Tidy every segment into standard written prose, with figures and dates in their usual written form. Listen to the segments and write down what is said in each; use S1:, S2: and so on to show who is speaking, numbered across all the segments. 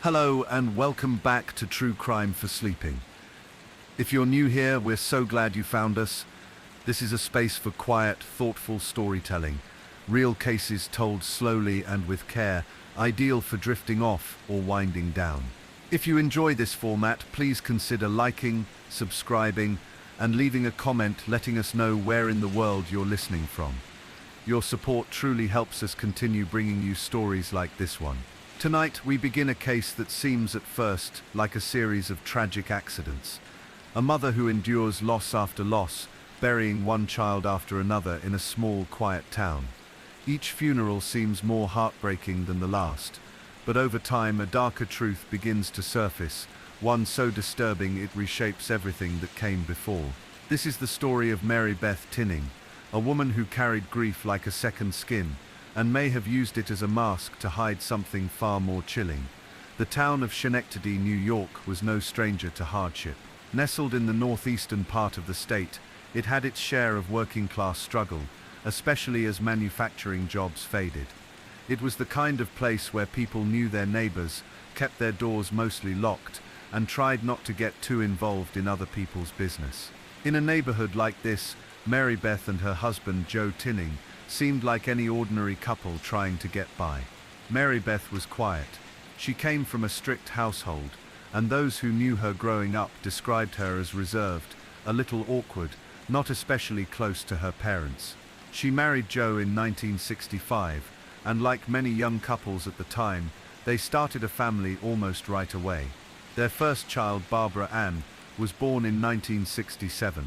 S1: Hello and welcome back to True Crime for Sleeping. If you're new here, we're so glad you found us. This is a space for quiet, thoughtful storytelling. Real cases told slowly and with care, ideal for drifting off or winding down. If you enjoy this format, please consider liking, subscribing, and leaving a comment letting us know where in the world you're listening from. Your support truly helps us continue bringing you stories like this one. Tonight, we begin a case that seems at first like a series of tragic accidents. A mother who endures loss after loss, burying one child after another in a small, quiet town. Each funeral seems more heartbreaking than the last, but over time a darker truth begins to surface, one so disturbing it reshapes everything that came before. This is the story of Meredith Tinning, a woman who carried grief like a second skin, and may have used it as a mask to hide something far more chilling. The town of Schenectady, New York, was no stranger to hardship. Nestled in the northeastern part of the state, it had its share of working-class struggle, especially as manufacturing jobs faded. It was the kind of place where people knew their neighbors, kept their doors mostly locked, and tried not to get too involved in other people's business. In a neighborhood like this, Meredith and her husband, Joe Tinning, seemed like any ordinary couple trying to get by. Meredith was quiet. She came from a strict household, and those who knew her growing up described her as reserved, a little awkward, not especially close to her parents. She married Joe in 1965, and like many young couples at the time, they started a family almost right away. Their first child, Barbara Ann, was born in 1967.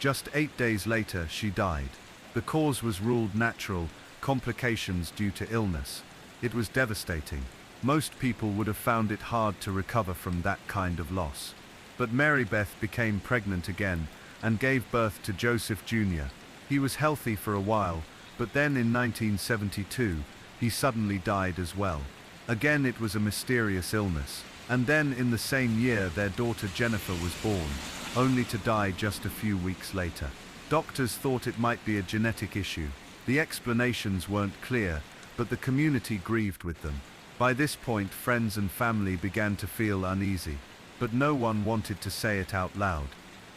S1: Just 8 days later, she died. The cause was ruled natural, complications due to illness. It was devastating. Most people would have found it hard to recover from that kind of loss. But Meredith became pregnant again and gave birth to Joseph Jr. He was healthy for a while, but then in 1972, he suddenly died as well. Again, it was a mysterious illness. And then in the same year, their daughter Jennifer was born, only to die just a few weeks later. Doctors thought it might be a genetic issue. The explanations weren't clear, but the community grieved with them. By this point, friends and family began to feel uneasy, but no one wanted to say it out loud.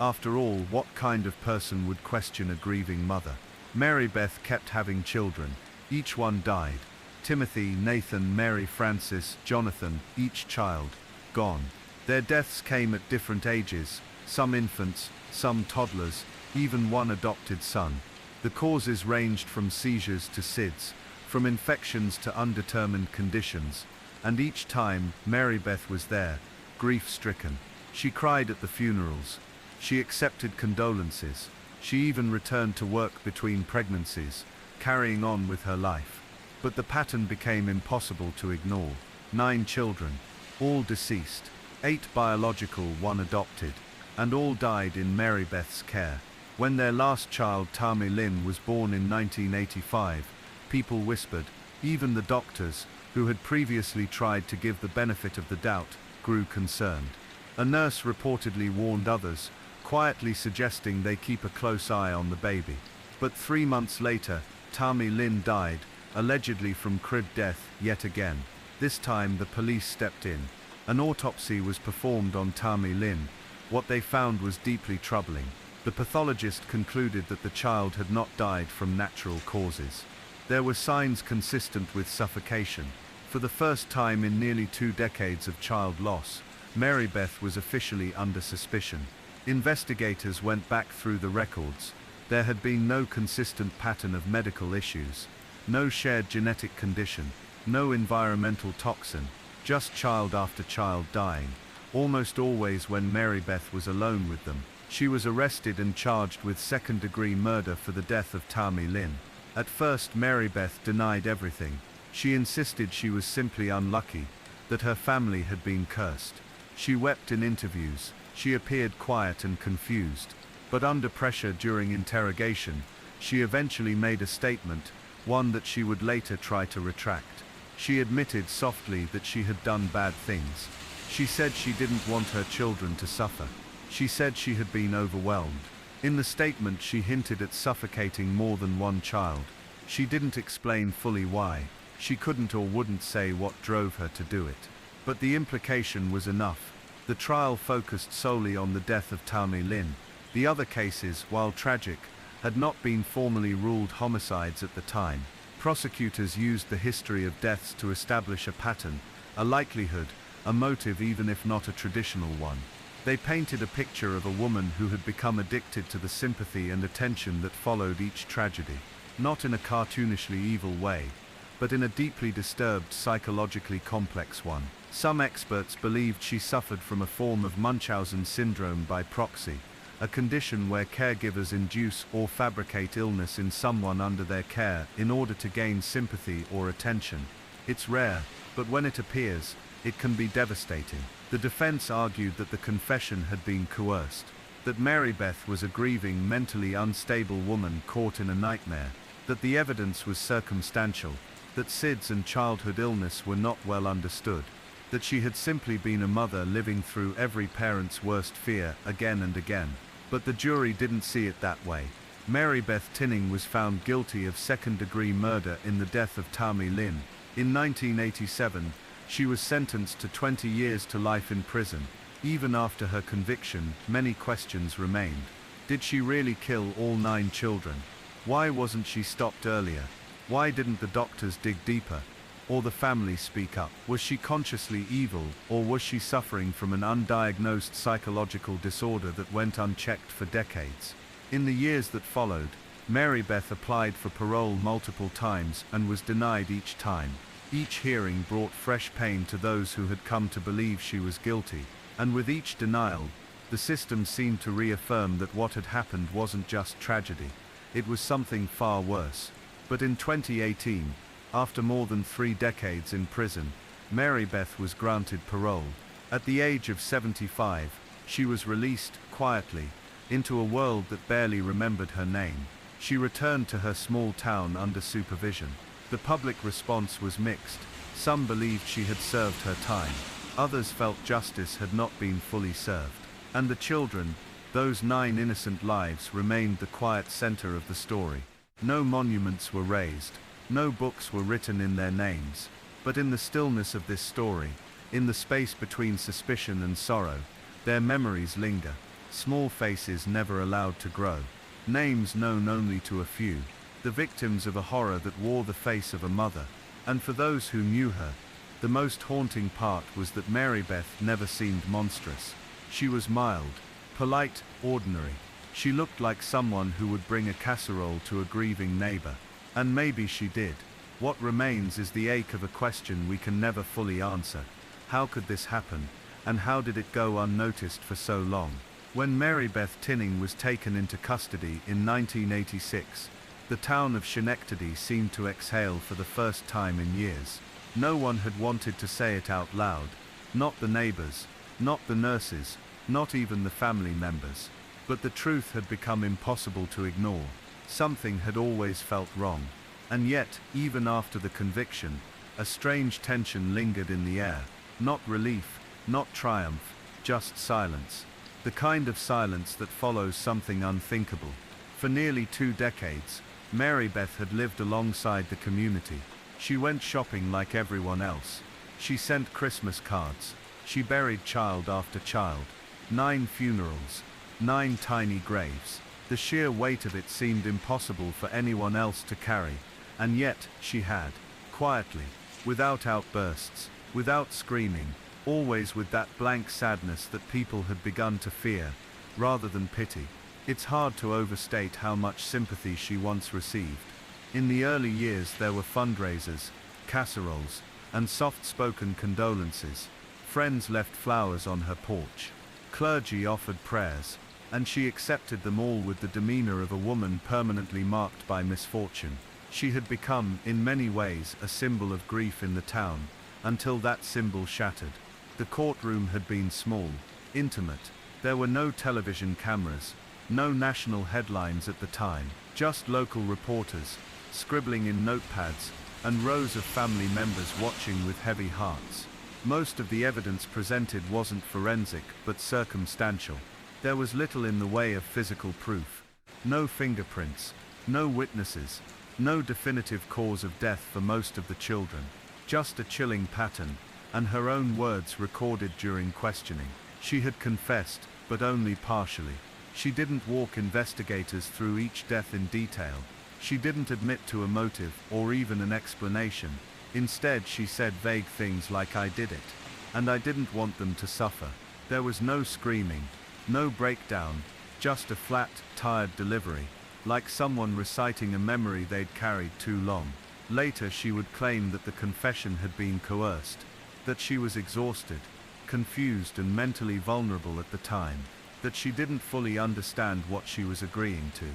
S1: After all, what kind of person would question a grieving mother? Meredith kept having children. Each one died. Timothy, Nathan, Mary Frances, Jonathan, each child, gone. Their deaths came at different ages, some infants, some toddlers, even one adopted son. The causes ranged from seizures to SIDS, from infections to undetermined conditions, and each time, Meredith was there, grief-stricken. She cried at the funerals. She accepted condolences. She even returned to work between pregnancies, carrying on with her life. But the pattern became impossible to ignore. 9 children, all deceased, 8 biological, 1 adopted, and all died in Meredith's care. When their last child, Tammy Lynn, was born in 1985, people whispered. Even the doctors, who had previously tried to give the benefit of the doubt, grew concerned. A nurse reportedly warned others, quietly suggesting they keep a close eye on the baby. But 3 months later, Tammy Lynn died, allegedly from crib death, yet again. This time the police stepped in. An autopsy was performed on Tammy Lynn. What they found was deeply troubling. The pathologist concluded that the child had not died from natural causes. There were signs consistent with suffocation. For the first time in nearly 2 decades of child loss, Meredith was officially under suspicion. Investigators went back through the records. There had been no consistent pattern of medical issues, no shared genetic condition, no environmental toxin, just child after child dying, almost always when Meredith was alone with them. She was arrested and charged with second-degree murder for the death of Tammy Lynn. At first, Meredith denied everything. She insisted she was simply unlucky, that her family had been cursed. She wept in interviews. She appeared quiet and confused. But under pressure during interrogation, she eventually made a statement, one that she would later try to retract. She admitted softly that she had done bad things. She said she didn't want her children to suffer. She said she had been overwhelmed. In the statement, she hinted at suffocating more than one child. She didn't explain fully why. She couldn't or wouldn't say what drove her to do it. But the implication was enough. The trial focused solely on the death of Tammy Lynn. The other cases, while tragic, had not been formally ruled homicides at the time. Prosecutors used the history of deaths to establish a pattern, a likelihood, a motive even if not a traditional one. They painted a picture of a woman who had become addicted to the sympathy and attention that followed each tragedy. Not in a cartoonishly evil way, but in a deeply disturbed, psychologically complex one. Some experts believed she suffered from a form of Munchausen syndrome by proxy, a condition where caregivers induce or fabricate illness in someone under their care in order to gain sympathy or attention. It's rare, but when it appears, it can be devastating. The defense argued that the confession had been coerced, that Meredith was a grieving, mentally unstable woman caught in a nightmare, that the evidence was circumstantial, that SIDS and childhood illness were not well understood, that she had simply been a mother living through every parent's worst fear again and again. But the jury didn't see it that way. Meredith Tinning was found guilty of second-degree murder in the death of Tammy Lynn. In 1987, she was sentenced to 20 years to life in prison. Even after her conviction, many questions remained. Did she really kill all 9 children? Why wasn't she stopped earlier? Why didn't the doctors dig deeper? Or the family speak up? Was she consciously evil, or was she suffering from an undiagnosed psychological disorder that went unchecked for decades? In the years that followed, Meredith applied for parole multiple times and was denied each time. Each hearing brought fresh pain to those who had come to believe she was guilty, and with each denial, the system seemed to reaffirm that what had happened wasn't just tragedy, it was something far worse. But in 2018, after more than 3 decades in prison, Meredith was granted parole. At the age of 75, she was released, quietly, into a world that barely remembered her name. She returned to her small town under supervision. The public response was mixed. Some believed she had served her time. Others felt justice had not been fully served. And the children, those 9 innocent lives, remained the quiet center of the story. No monuments were raised. No books were written in their names. But in the stillness of this story, in the space between suspicion and sorrow, their memories linger. Small faces never allowed to grow. Names known only to a few. The victims of a horror that wore the face of a mother. And for those who knew her, the most haunting part was that Meredith never seemed monstrous. She was mild, polite, ordinary. She looked like someone who would bring a casserole to a grieving neighbor. And maybe she did. What remains is the ache of a question we can never fully answer. How could this happen? And how did it go unnoticed for so long? When Meredith Tinning was taken into custody in 1986, the town of Schenectady seemed to exhale for the first time in years. No one had wanted to say it out loud. Not the neighbors, not the nurses, not even the family members. But the truth had become impossible to ignore. Something had always felt wrong. And yet, even after the conviction, a strange tension lingered in the air. Not relief, not triumph, just silence. The kind of silence that follows something unthinkable. For nearly 2 decades, Meredith had lived alongside the community. She went shopping like everyone else. She sent Christmas cards. She buried child after child. 9 funerals. 9 tiny graves. The sheer weight of it seemed impossible for anyone else to carry. And yet, she had. Quietly. Without outbursts. Without screaming. Always with that blank sadness that people had begun to fear, rather than pity. It's hard to overstate how much sympathy she once received. In the early years there were fundraisers, casseroles, and soft-spoken condolences. Friends left flowers on her porch. Clergy offered prayers, and she accepted them all with the demeanor of a woman permanently marked by misfortune. She had become, in many ways, a symbol of grief in the town, until that symbol shattered. The courtroom had been small, intimate. There were no television cameras, no national headlines at the time, just local reporters, scribbling in notepads, and rows of family members watching with heavy hearts. Most of the evidence presented wasn't forensic, but circumstantial. There was little in the way of physical proof. No fingerprints, no witnesses, no definitive cause of death for most of the children. Just a chilling pattern, and her own words recorded during questioning. She had confessed, but only partially. She didn't walk investigators through each death in detail. She didn't admit to a motive or even an explanation. Instead, she said vague things like "I did it, and I didn't want them to suffer." There was no screaming, no breakdown, just a flat, tired delivery, like someone reciting a memory they'd carried too long. Later, she would claim that the confession had been coerced, that she was exhausted, confused and mentally vulnerable at the time, that she didn't fully understand what she was agreeing to.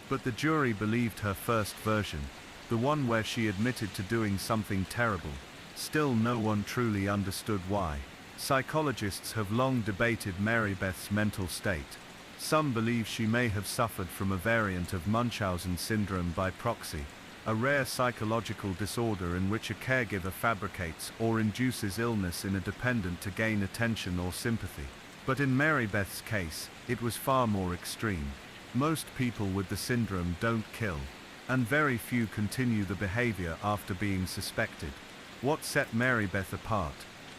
S1: But the jury believed her first version, the one where she admitted to doing something terrible. Still, no one truly understood why. Psychologists have long debated Meredith's mental state. Some believe she may have suffered from a variant of Munchausen syndrome by proxy, a rare psychological disorder in which a caregiver fabricates or induces illness in a dependent to gain attention or sympathy. But in Meredith's case, it was far more extreme. Most people with the syndrome don't kill, and very few continue the behavior after being suspected. What set Meredith apart,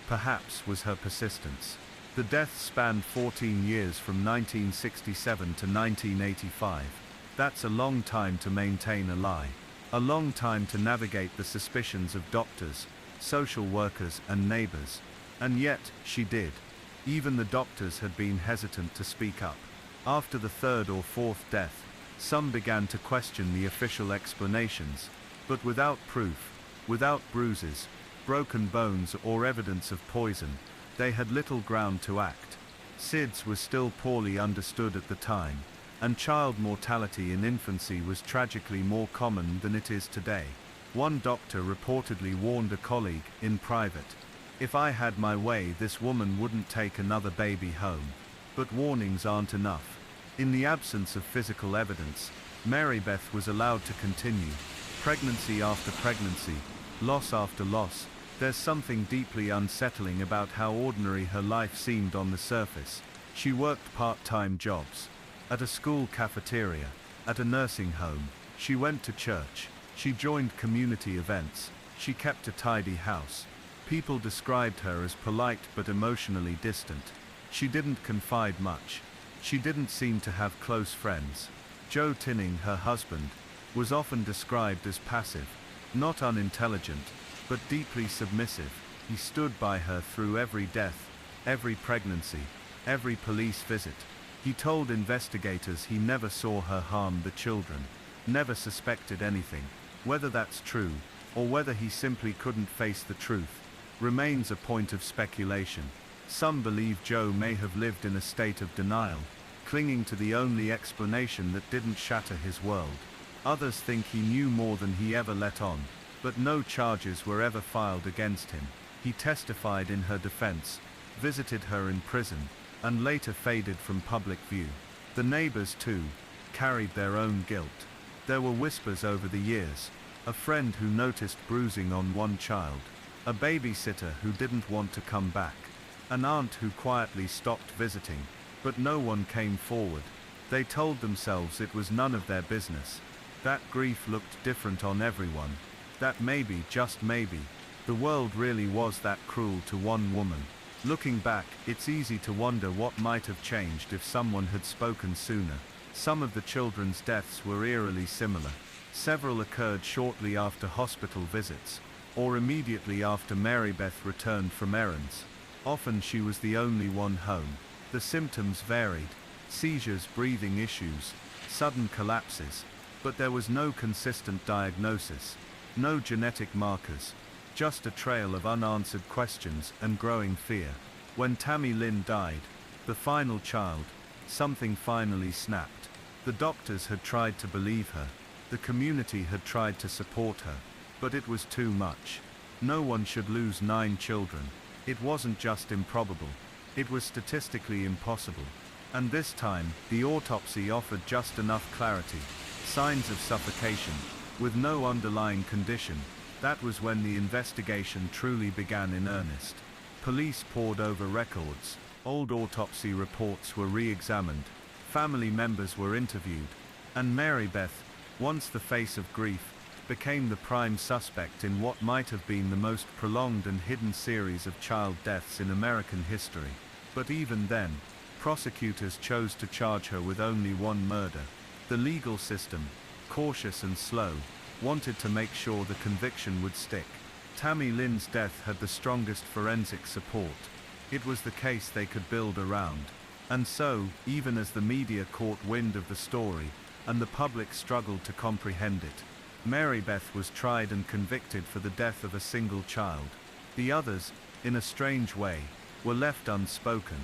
S1: perhaps, was her persistence. The deaths spanned 14 years from 1967 to 1985. That's a long time to maintain a lie. A long time to navigate the suspicions of doctors, social workers and neighbors. And yet, she did. Even the doctors had been hesitant to speak up. After the third or fourth death, some began to question the official explanations, but without proof, without bruises, broken bones or evidence of poison, they had little ground to act. SIDS was still poorly understood at the time, and child mortality in infancy was tragically more common than it is today. One doctor reportedly warned a colleague, in private, "If I had my way, this woman wouldn't take another baby home." But warnings aren't enough. In the absence of physical evidence, Meredith was allowed to continue, pregnancy after pregnancy, loss after loss. There's something deeply unsettling about how ordinary her life seemed on the surface. She worked part-time jobs, at a school cafeteria, at a nursing home. She went to church. She joined community events. She kept a tidy house. People described her as polite but emotionally distant. She didn't confide much. She didn't seem to have close friends. Joe Tinning, her husband, was often described as passive, not unintelligent, but deeply submissive. He stood by her through every death, every pregnancy, every police visit. He told investigators he never saw her harm the children, never suspected anything. Whether that's true, or whether he simply couldn't face the truth, remains a point of speculation. Some believe Joe may have lived in a state of denial, clinging to the only explanation that didn't shatter his world. Others think he knew more than he ever let on, but no charges were ever filed against him. He testified in her defense, visited her in prison, and later faded from public view. The neighbors, too, carried their own guilt. There were whispers over the years, a friend who noticed bruising on one child, a babysitter who didn't want to come back, an aunt who quietly stopped visiting, but no one came forward. They told themselves it was none of their business. That grief looked different on everyone. That maybe, just maybe, the world really was that cruel to one woman. Looking back, it's easy to wonder what might have changed if someone had spoken sooner. Some of the children's deaths were eerily similar. Several occurred shortly after hospital visits, or immediately after Meredith returned from errands. Often she was the only one home. The symptoms varied: seizures, breathing issues, sudden collapses. But there was no consistent diagnosis, no genetic markers, just a trail of unanswered questions and growing fear. When Tammy Lynn died, the final child, something finally snapped. The doctors had tried to believe her. The community had tried to support her. But it was too much. No one should lose 9 children. It wasn't just improbable. It was statistically impossible. And this time, the autopsy offered just enough clarity. Signs of suffocation, with no underlying condition. That was when the investigation truly began in earnest. Police pored over records. Old autopsy reports were re-examined. Family members were interviewed. And Meredith, once the face of grief, became the prime suspect in what might have been the most prolonged and hidden series of child deaths in American history. But even then, prosecutors chose to charge her with only one murder. The legal system, cautious and slow, wanted to make sure the conviction would stick. Tammy Lynn's death had the strongest forensic support. It was the case they could build around. And so, even as the media caught wind of the story, and the public struggled to comprehend it, Mary Beth was tried and convicted for the death of a single child. The others, in a strange way, were left unspoken.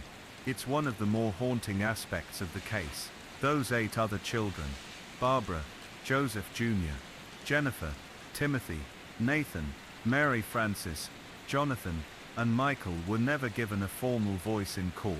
S1: It's one of the more haunting aspects of the case. Those 8 other children, Barbara, Joseph Jr., Jennifer, Timothy, Nathan, Mary Frances, Jonathan, and Michael, were never given a formal voice in court.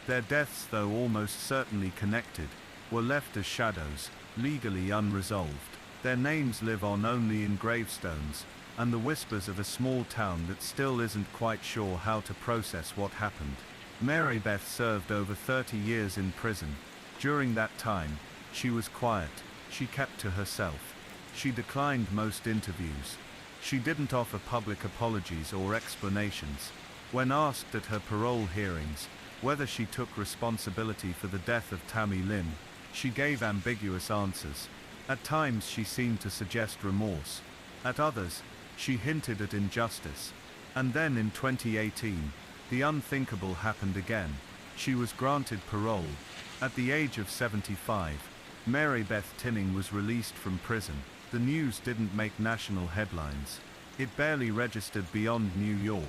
S1: Their deaths, though almost certainly connected, were left as shadows, legally unresolved. Their names live on only in gravestones, and the whispers of a small town that still isn't quite sure how to process what happened. Mary Beth served over 30 years in prison. During that time, she was quiet. She kept to herself. She declined most interviews. She didn't offer public apologies or explanations. When asked at her parole hearings whether she took responsibility for the death of Tammy Lynn, she gave ambiguous answers. At times she seemed to suggest remorse. At others, she hinted at injustice. And then in 2018, the unthinkable happened again. She was granted parole. At the age of 75, Mary Beth Tinning was released from prison. The news didn't make national headlines. It barely registered beyond New York.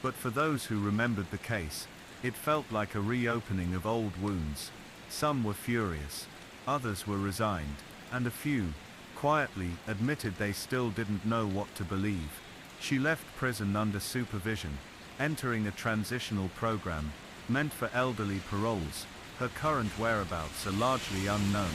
S1: But for those who remembered the case, it felt like a reopening of old wounds. Some were furious, others were resigned, and a few, quietly, admitted they still didn't know what to believe. She left prison under supervision, entering a transitional program meant for elderly paroles. Her current whereabouts are largely unknown.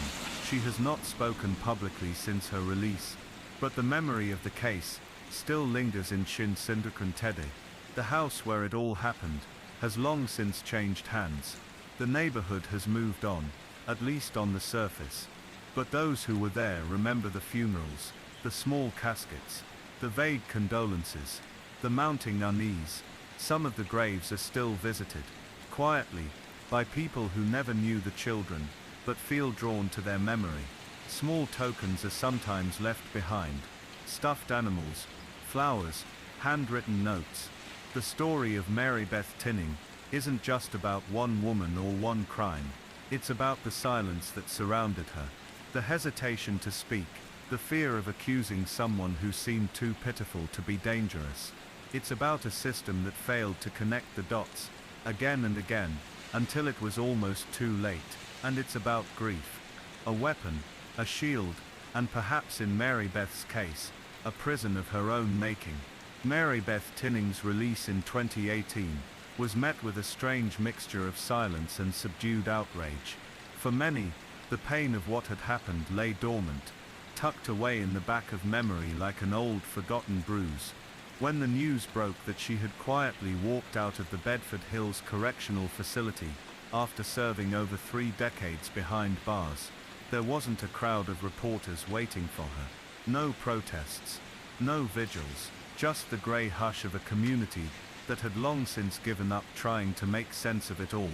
S1: She has not spoken publicly since her release, but the memory of the case still lingers in Shinsindukuntede. The house where it all happened has long since changed hands. The neighborhood has moved on, at least on the surface. But those who were there remember the funerals, the small caskets, the vague condolences, the mounting unease. Some of the graves are still visited, quietly, by people who never knew the children, but feel drawn to their memory. Small tokens are sometimes left behind. Stuffed animals, flowers, handwritten notes. The story of Mary Beth Tinning isn't just about one woman or one crime. It's about the silence that surrounded her, the hesitation to speak, the fear of accusing someone who seemed too pitiful to be dangerous. It's about a system that failed to connect the dots, again and again, until it was almost too late. And it's about grief. A weapon, a shield, and perhaps in Mary Beth's case, a prison of her own making. Mary Beth Tinning's release in 2018 was met with a strange mixture of silence and subdued outrage. For many, the pain of what had happened lay dormant, tucked away in the back of memory like an old forgotten bruise. When the news broke that she had quietly walked out of the Bedford Hills Correctional Facility after serving over 3 decades behind bars, there wasn't a crowd of reporters waiting for her. No protests, no vigils, just the grey hush of a community that had long since given up trying to make sense of it all.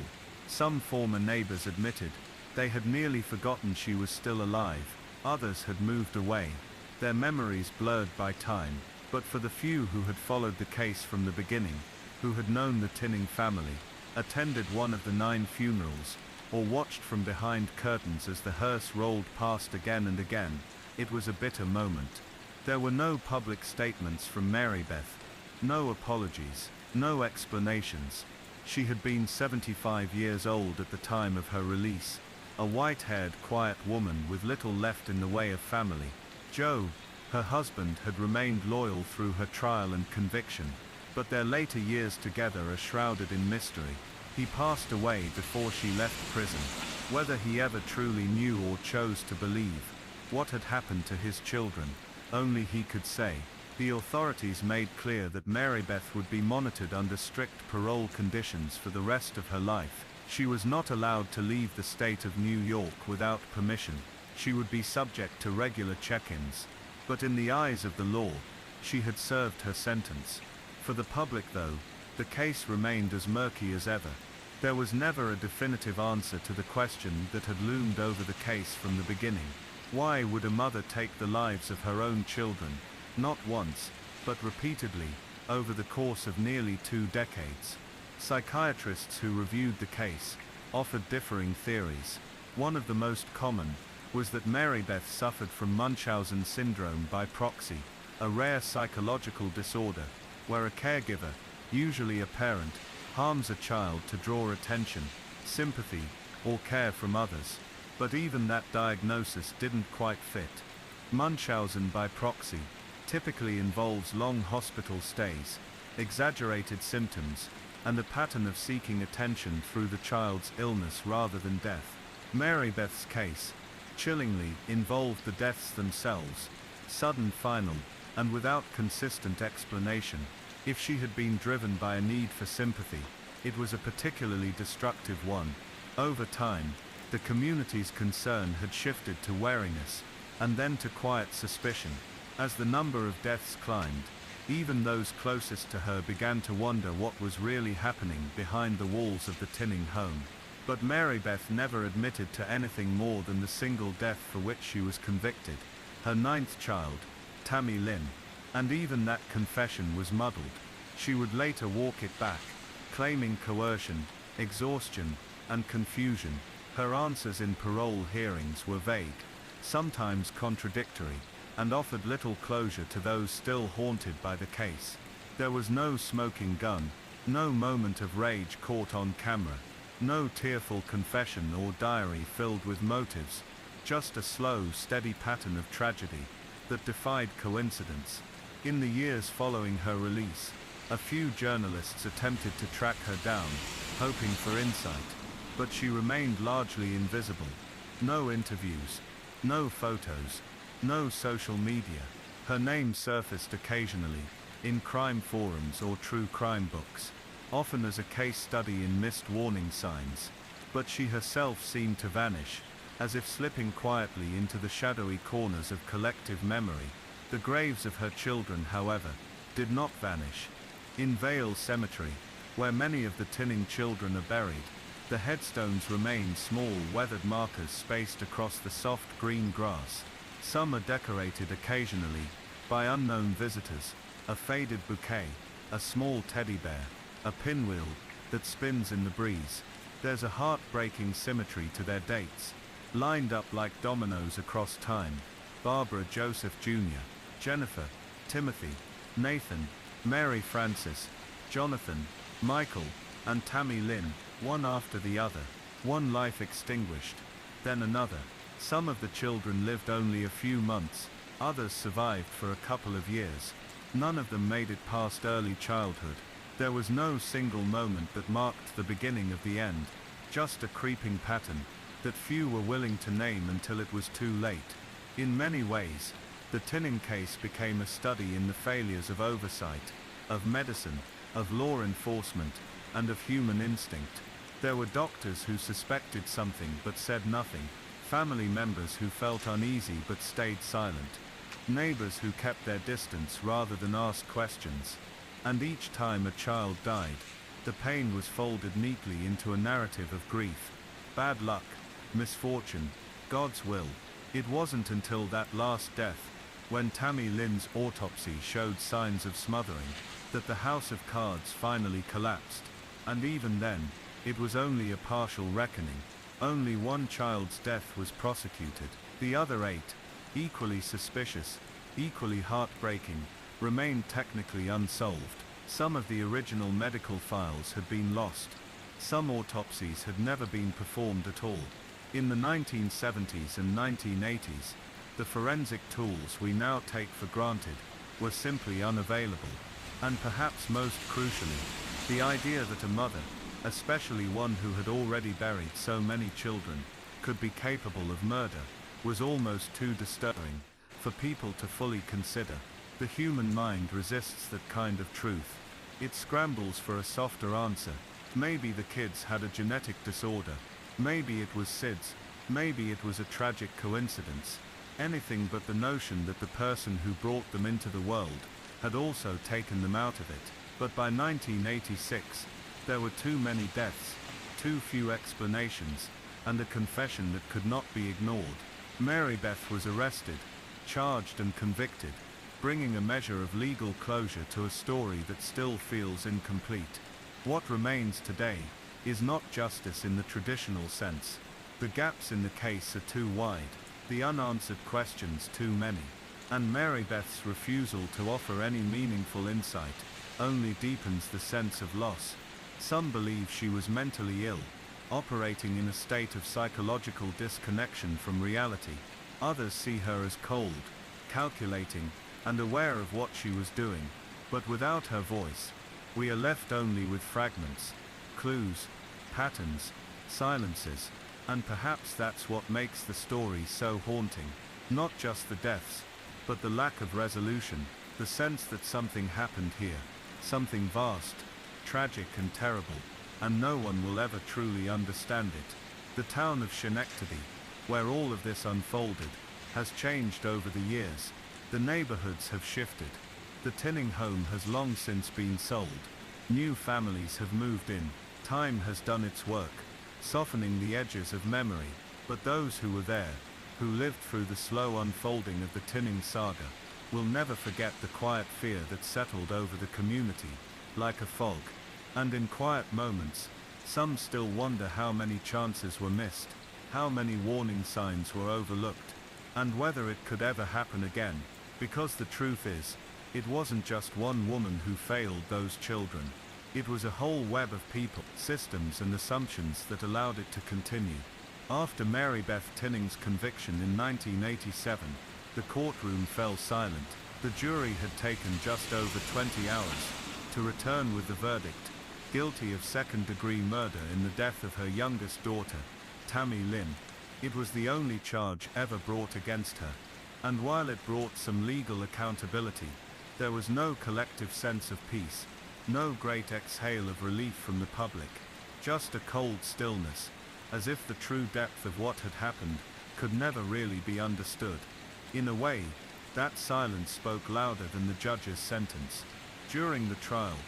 S1: Some former neighbors admitted they had nearly forgotten she was still alive. Others had moved away, their memories blurred by time. But for the few who had followed the case from the beginning, who had known the Tinning family, attended one of the 9 funerals, or watched from behind curtains as the hearse rolled past again and again, it was a bitter moment. There were no public statements from Mary Beth, no apologies, no explanations. She had been 75 years old at the time of her release, a white-haired, quiet woman with little left in the way of family. Joe, her husband, had remained loyal through her trial and conviction, but their later years together are shrouded in mystery. He passed away before she left prison. Whether he ever truly knew or chose to believe what had happened to his children, only he could say. The authorities made clear that Mary Beth would be monitored under strict parole conditions for the rest of her life. She was not allowed to leave the state of New York without permission. She would be subject to regular check-ins. But in the eyes of the law, she had served her sentence. For the public though, the case remained as murky as ever. There was never a definitive answer to the question that had loomed over the case from the beginning. Why would a mother take the lives of her own children, not once, but repeatedly, over the course of nearly 2 decades? Psychiatrists who reviewed the case offered differing theories. One of the most common was that Meredith suffered from Munchausen syndrome by proxy, a rare psychological disorder where a caregiver, usually a parent, harms a child to draw attention, sympathy, or care from others. But even that diagnosis didn't quite fit. Munchausen by proxy typically involves long hospital stays, exaggerated symptoms, and a pattern of seeking attention through the child's illness rather than death. Meredith's case, chillingly, involved the deaths themselves, sudden, final, and without consistent explanation. If she had been driven by a need for sympathy, it was a particularly destructive one. Over time, the community's concern had shifted to wariness, and then to quiet suspicion. As the number of deaths climbed, even those closest to her began to wonder what was really happening behind the walls of the Tinning home. But Meredith never admitted to anything more than the single death for which she was convicted, her 9th child, Tammy Lynn. And even that confession was muddled. She would later walk it back, claiming coercion, exhaustion, and confusion. Her answers in parole hearings were vague, sometimes contradictory, and offered little closure to those still haunted by the case. There was no smoking gun, no moment of rage caught on camera, no tearful confession or diary filled with motives, just a slow, steady pattern of tragedy that defied coincidence. In the years following her release, a few journalists attempted to track her down, hoping for insight, but she remained largely invisible. No interviews, no photos, no social media. Her name surfaced occasionally, in crime forums or true crime books, often as a case study in missed warning signs. But she herself seemed to vanish, as if slipping quietly into the shadowy corners of collective memory. The graves of her children, however, did not vanish. In Vale Cemetery, where many of the Tinning children are buried, the headstones remain small weathered markers spaced across the soft green grass. Some are decorated occasionally by unknown visitors, a faded bouquet, a small teddy bear, a pinwheel that spins in the breeze. There's a heartbreaking symmetry to their dates, lined up like dominoes across time. Barbara Joseph Jr., Jennifer, Timothy, Nathan, Mary Frances, Jonathan, Michael, and Tammy Lynn, one after the other. One life extinguished, then another. Some of the children lived only a few months, others survived for a couple of years. None of them made it past early childhood. There was no single moment that marked the beginning of the end, just a creeping pattern that few were willing to name until it was too late. In many ways, the Tinning case became a study in the failures of oversight, of medicine, of law enforcement, and of human instinct. There were doctors who suspected something but said nothing, family members who felt uneasy but stayed silent, neighbors who kept their distance rather than ask questions. And each time a child died, the pain was folded neatly into a narrative of grief, bad luck, misfortune, God's will. It wasn't until that last death, when Tammy Lynn's autopsy showed signs of smothering, that the house of cards finally collapsed. And even then, it was only a partial reckoning. Only one child's death was prosecuted. The other 8, equally suspicious, equally heartbreaking, remained technically unsolved. Some of the original medical files had been lost. Some autopsies had never been performed at all. In the 1970s and 1980s, the forensic tools we now take for granted were simply unavailable. And perhaps most crucially, the idea that a mother, especially one who had already buried so many children, could be capable of murder, was almost too disturbing for people to fully consider. The human mind resists that kind of truth. It scrambles for a softer answer. Maybe the kids had a genetic disorder. Maybe it was SIDS. Maybe it was a tragic coincidence.
S2: Anything but the notion that the person who brought them into the world had also taken them out of it. But by 1986, there were too many deaths, too few explanations, and a confession that could not be ignored. Meredith was arrested, charged and convicted, bringing a measure of legal closure to a story that still feels incomplete. What remains today is not justice in the traditional sense. The gaps in the case are too wide, the unanswered questions too many, and Meredith's refusal to offer any meaningful insight only deepens the sense of loss. Some believe she was mentally ill, operating in a state of psychological disconnection from reality. Others see her as cold, calculating, and aware of what she was doing, but without her voice, we are left only with fragments, clues, patterns, silences, and perhaps that's what makes the story so haunting. Not just the deaths, but the lack of resolution, the sense that something happened here, something vast, tragic and terrible, and no one will ever truly understand it. The town of Schenectady, where all of this unfolded, has changed over the years. The neighborhoods have shifted. The Tinning home has long since been sold. New families have moved in. Time has done its work, softening the edges of memory, but those who were there, who lived through the slow unfolding of the Tinning saga, will never forget the quiet fear that settled over the community, like a fog. And in quiet moments, some still wonder how many chances were missed, how many warning signs were overlooked, and whether it could ever happen again, because the truth is, it wasn't just one woman who failed those children. It was a whole web of people, systems and assumptions that allowed it to continue. After Meredith Tinning's conviction in 1987, the courtroom fell silent. The jury had taken just over 20 hours to return with the verdict, guilty of second-degree murder in the death of her youngest daughter, Tammy Lynn. It was the only charge ever brought against her, and while it brought some legal accountability, there was no collective sense of peace, no great exhale of relief from the public, just a cold stillness, as if the true depth of what had happened could never really be understood. In a way, that silence spoke louder than the judge's sentence. During the trial,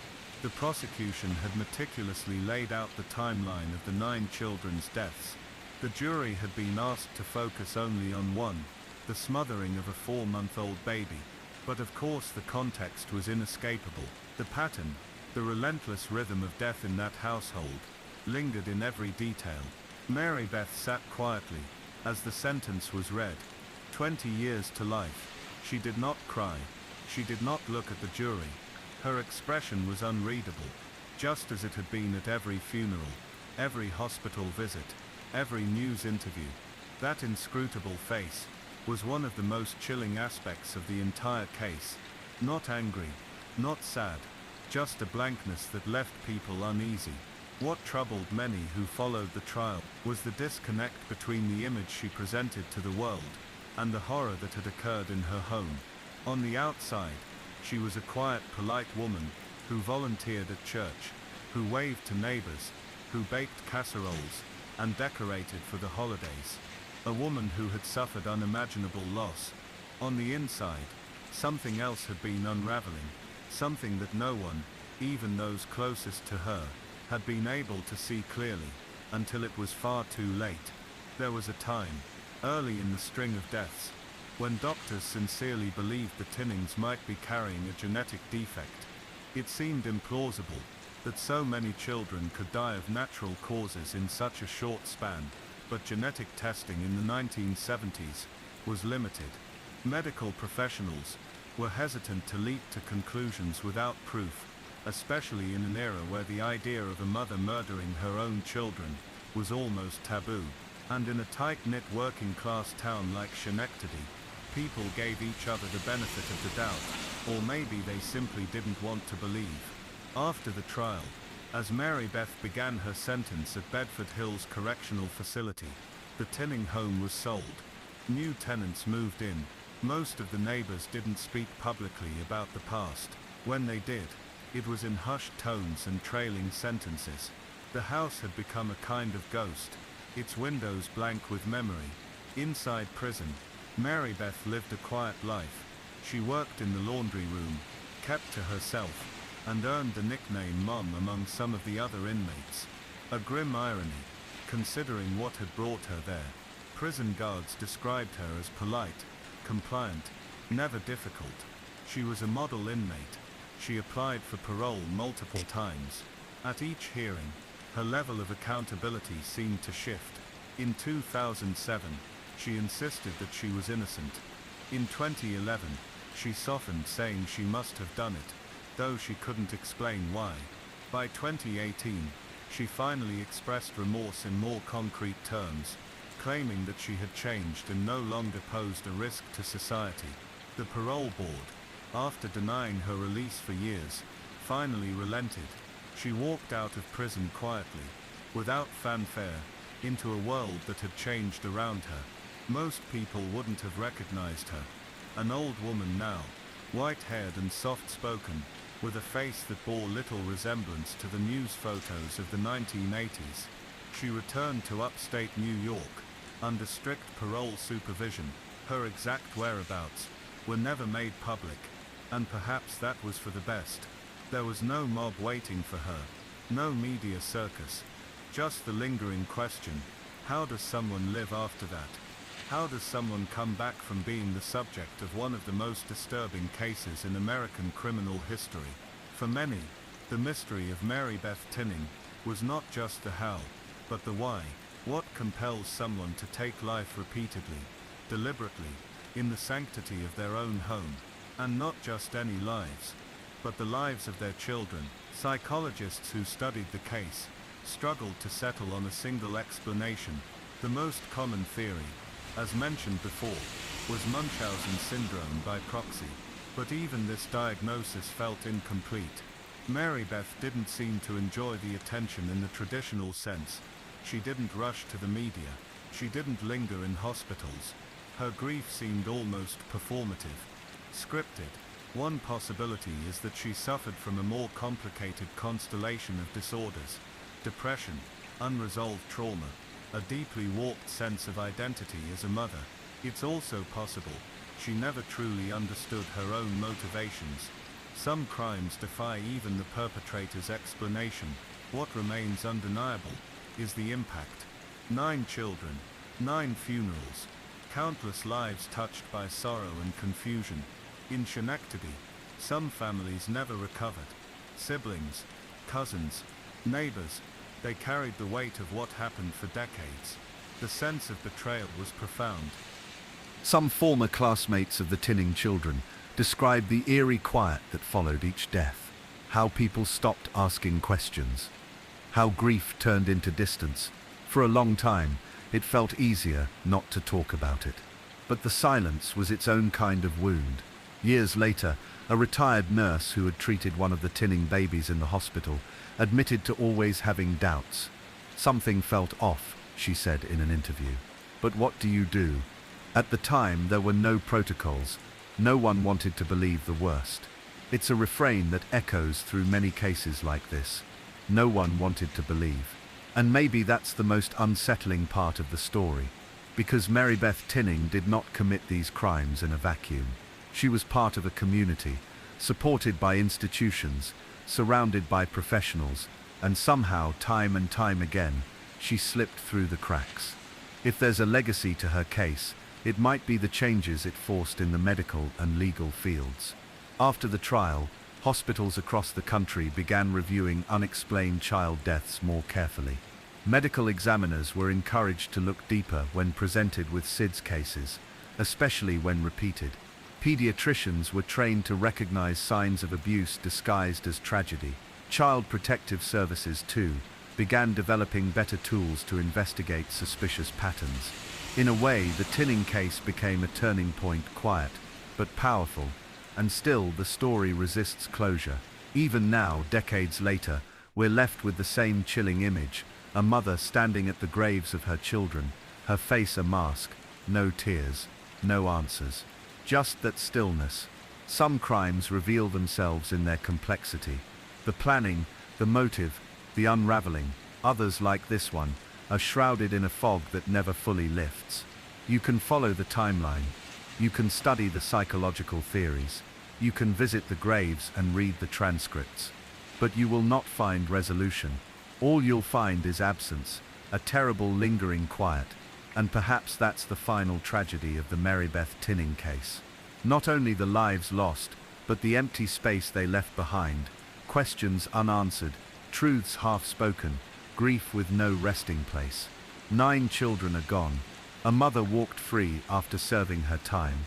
S2: the prosecution had meticulously laid out the timeline of the 9 children's deaths. The jury had been asked to focus only on one, the smothering of a 4-month-old baby. But of course the context was inescapable. The pattern, the relentless rhythm of death in that household, lingered in every detail. Meredith sat quietly as the sentence was read. 20 years to life. She did not cry. She did not look at the jury. Her expression was unreadable, just as it had been at every funeral, every hospital visit, every news interview. That inscrutable face was one of the most chilling aspects of the entire case. Not angry, not sad, just a blankness that left people uneasy. What troubled many who followed the trial was the disconnect between the image she presented to the world and the horror that had occurred in her home. On the outside, she was a quiet, polite woman who volunteered at church, who waved to neighbors, who baked casseroles and decorated for the holidays. A woman who had suffered unimaginable loss. On the inside, something else had been unraveling, something that no one, even those closest to her, had been able to see clearly, until it was far too late. There was a time, early in the string of deaths, when doctors sincerely believed the Tinnings might be carrying a genetic defect. It seemed implausible that so many children could die of natural causes in such a short span, but genetic testing in the 1970s was limited. Medical professionals were hesitant to leap to conclusions without proof, especially in an era where the idea of a mother murdering her own children was almost taboo. And in a tight-knit working-class town like Schenectady, people gave each other the benefit of the doubt, or maybe they simply didn't want to believe. After the trial, as Meredith began her sentence at Bedford Hills Correctional Facility, the Tinning home was sold. New tenants moved in. Most of the neighbors didn't speak publicly about the past. When they did, it was in hushed tones and trailing sentences. The house had become a kind of ghost, its windows blank with memory. Inside prison, Meredith lived a quiet life. She worked in the laundry room, kept to herself, and earned the nickname Mom among some of the other inmates. A grim irony, considering what had brought her there. Prison guards described her as polite, compliant, never difficult. She was a model inmate. She applied for parole multiple times. At each hearing, her level of accountability seemed to shift. In 2007, she insisted that she was innocent. In 2011, she softened, saying she must have done it, though she couldn't explain why. By 2018, she finally expressed remorse in more concrete terms, claiming that she had changed and no longer posed a risk to society. The parole board, after denying her release for years, finally relented. She walked out of prison quietly, without fanfare, into a world that had changed around her. Most people wouldn't have recognized her. An old woman now, white-haired and soft-spoken, with a face that bore little resemblance to the news photos of the 1980s. She returned to upstate New York, under strict parole supervision. Her exact whereabouts were never made public, and perhaps that was for the best. There was no mob waiting for her, no media circus, just the lingering question: how does someone live after that? How does someone come back from being the subject of one of the most disturbing cases in American criminal history? For many, the mystery of Meredith Tinning was not just the how, but the why. What compels someone to take life repeatedly, deliberately, in the sanctity of their own home? And not just any lives, but the lives of their children. Psychologists who studied the case struggled to settle on a single explanation. The most common theory, as mentioned before, was Munchausen syndrome by proxy, but even this diagnosis felt incomplete. Meredith didn't seem to enjoy the attention in the traditional sense. She didn't rush to the media. She didn't linger in hospitals. Her grief seemed almost performative, scripted. One possibility is that she suffered from a more complicated constellation of disorders: depression, unresolved trauma, a deeply warped sense of identity as a mother. It's also possible she never truly understood her own motivations. Some crimes defy even the perpetrator's explanation. What remains undeniable is the impact. 9 children, 9 funerals, countless lives touched by sorrow and confusion. In Schenectady, some families never recovered. Siblings, cousins, neighbors, they carried the weight of what happened for decades. The sense of betrayal was profound.
S1: Some former classmates of the Tinning children described the eerie quiet that followed each death, how people stopped asking questions, how grief turned into distance. For a long time, it felt easier not to talk about it. But the silence was its own kind of wound. Years later, a retired nurse who had treated one of the Tinning babies in the hospital admitted to always having doubts. Something felt off, she said in an interview. But what do you do? At the time, there were no protocols. No one wanted to believe the worst. It's a refrain that echoes through many cases like this. No one wanted to believe. And maybe that's the most unsettling part of the story, because Meredith Tinning did not commit these crimes in a vacuum. She was part of a community, supported by institutions, surrounded by professionals, and somehow, time and time again, she slipped through the cracks. If there's a legacy to her case, it might be the changes it forced in the medical and legal fields. After the trial, hospitals across the country began reviewing unexplained child deaths more carefully. Medical examiners were encouraged to look deeper when presented with SIDS cases, especially when repeated. Pediatricians were trained to recognize signs of abuse disguised as tragedy. Child Protective Services, too, began developing better tools to investigate suspicious patterns. In a way, the Tinning case became a turning point, quiet but powerful, and still the story resists closure. Even now, decades later, we're left with the same chilling image: a mother standing at the graves of her children, her face a mask, no tears, no answers. Just that stillness. Some crimes reveal themselves in their complexity. The planning, the motive, the unraveling. Others, like this one, are shrouded in a fog that never fully lifts. You can follow the timeline, You can study the psychological theories. You can visit the graves and read the transcripts. But you will not find resolution. All you'll find is absence, a terrible lingering quiet. And perhaps that's the final tragedy of the Meredith tinning case. Not only the lives lost, but the empty space they left behind, questions unanswered, truths half-spoken, grief with no resting place. 9 children are gone. A mother walked free after serving her time.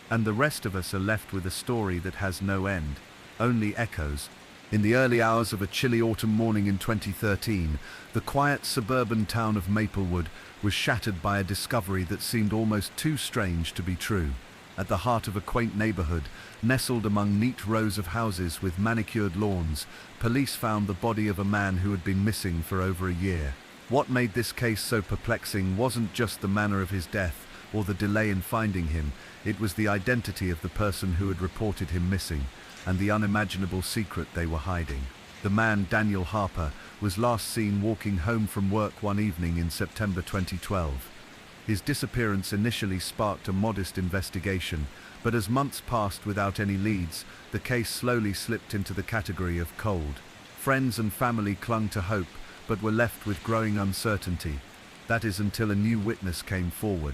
S1: And the rest of us are left with a story that has no end, only echoes. In the early hours of a chilly autumn morning in 2013, the quiet suburban town of Maplewood was shattered by a discovery that seemed almost too strange to be true. At the heart of a quaint neighborhood, nestled among neat rows of houses with manicured lawns, police found the body of a man who had been missing for over a year. What made this case so perplexing wasn't just the manner of his death or the delay in finding him, it was the identity of the person who had reported him missing, and the unimaginable secret they were hiding. The man, Daniel Harper, was last seen walking home from work one evening in September 2012. His disappearance initially sparked a modest investigation, but as months passed without any leads, the case slowly slipped into the category of cold. Friends and family clung to hope, but were left with growing uncertainty. That is until a new witness came forward.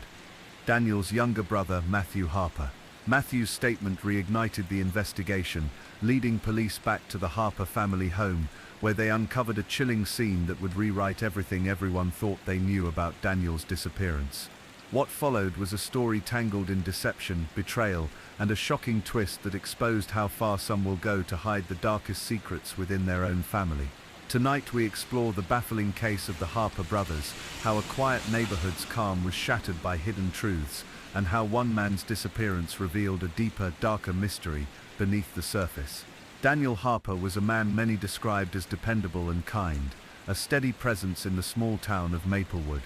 S1: Daniel's younger brother, Matthew Harper. Matthew's statement reignited the investigation, leading police back to the Harper family home, where they uncovered a chilling scene that would rewrite everything everyone thought they knew about Daniel's disappearance. What followed was a story tangled in deception, betrayal, and a shocking twist that exposed how far some will go to hide the darkest secrets within their own family. Tonight we explore the baffling case of the Harper brothers, how a quiet neighborhood's calm was shattered by hidden truths, and how one man's disappearance revealed a deeper, darker mystery beneath the surface. Daniel Harper was a man many described as dependable and kind, a steady presence in the small town of Maplewood.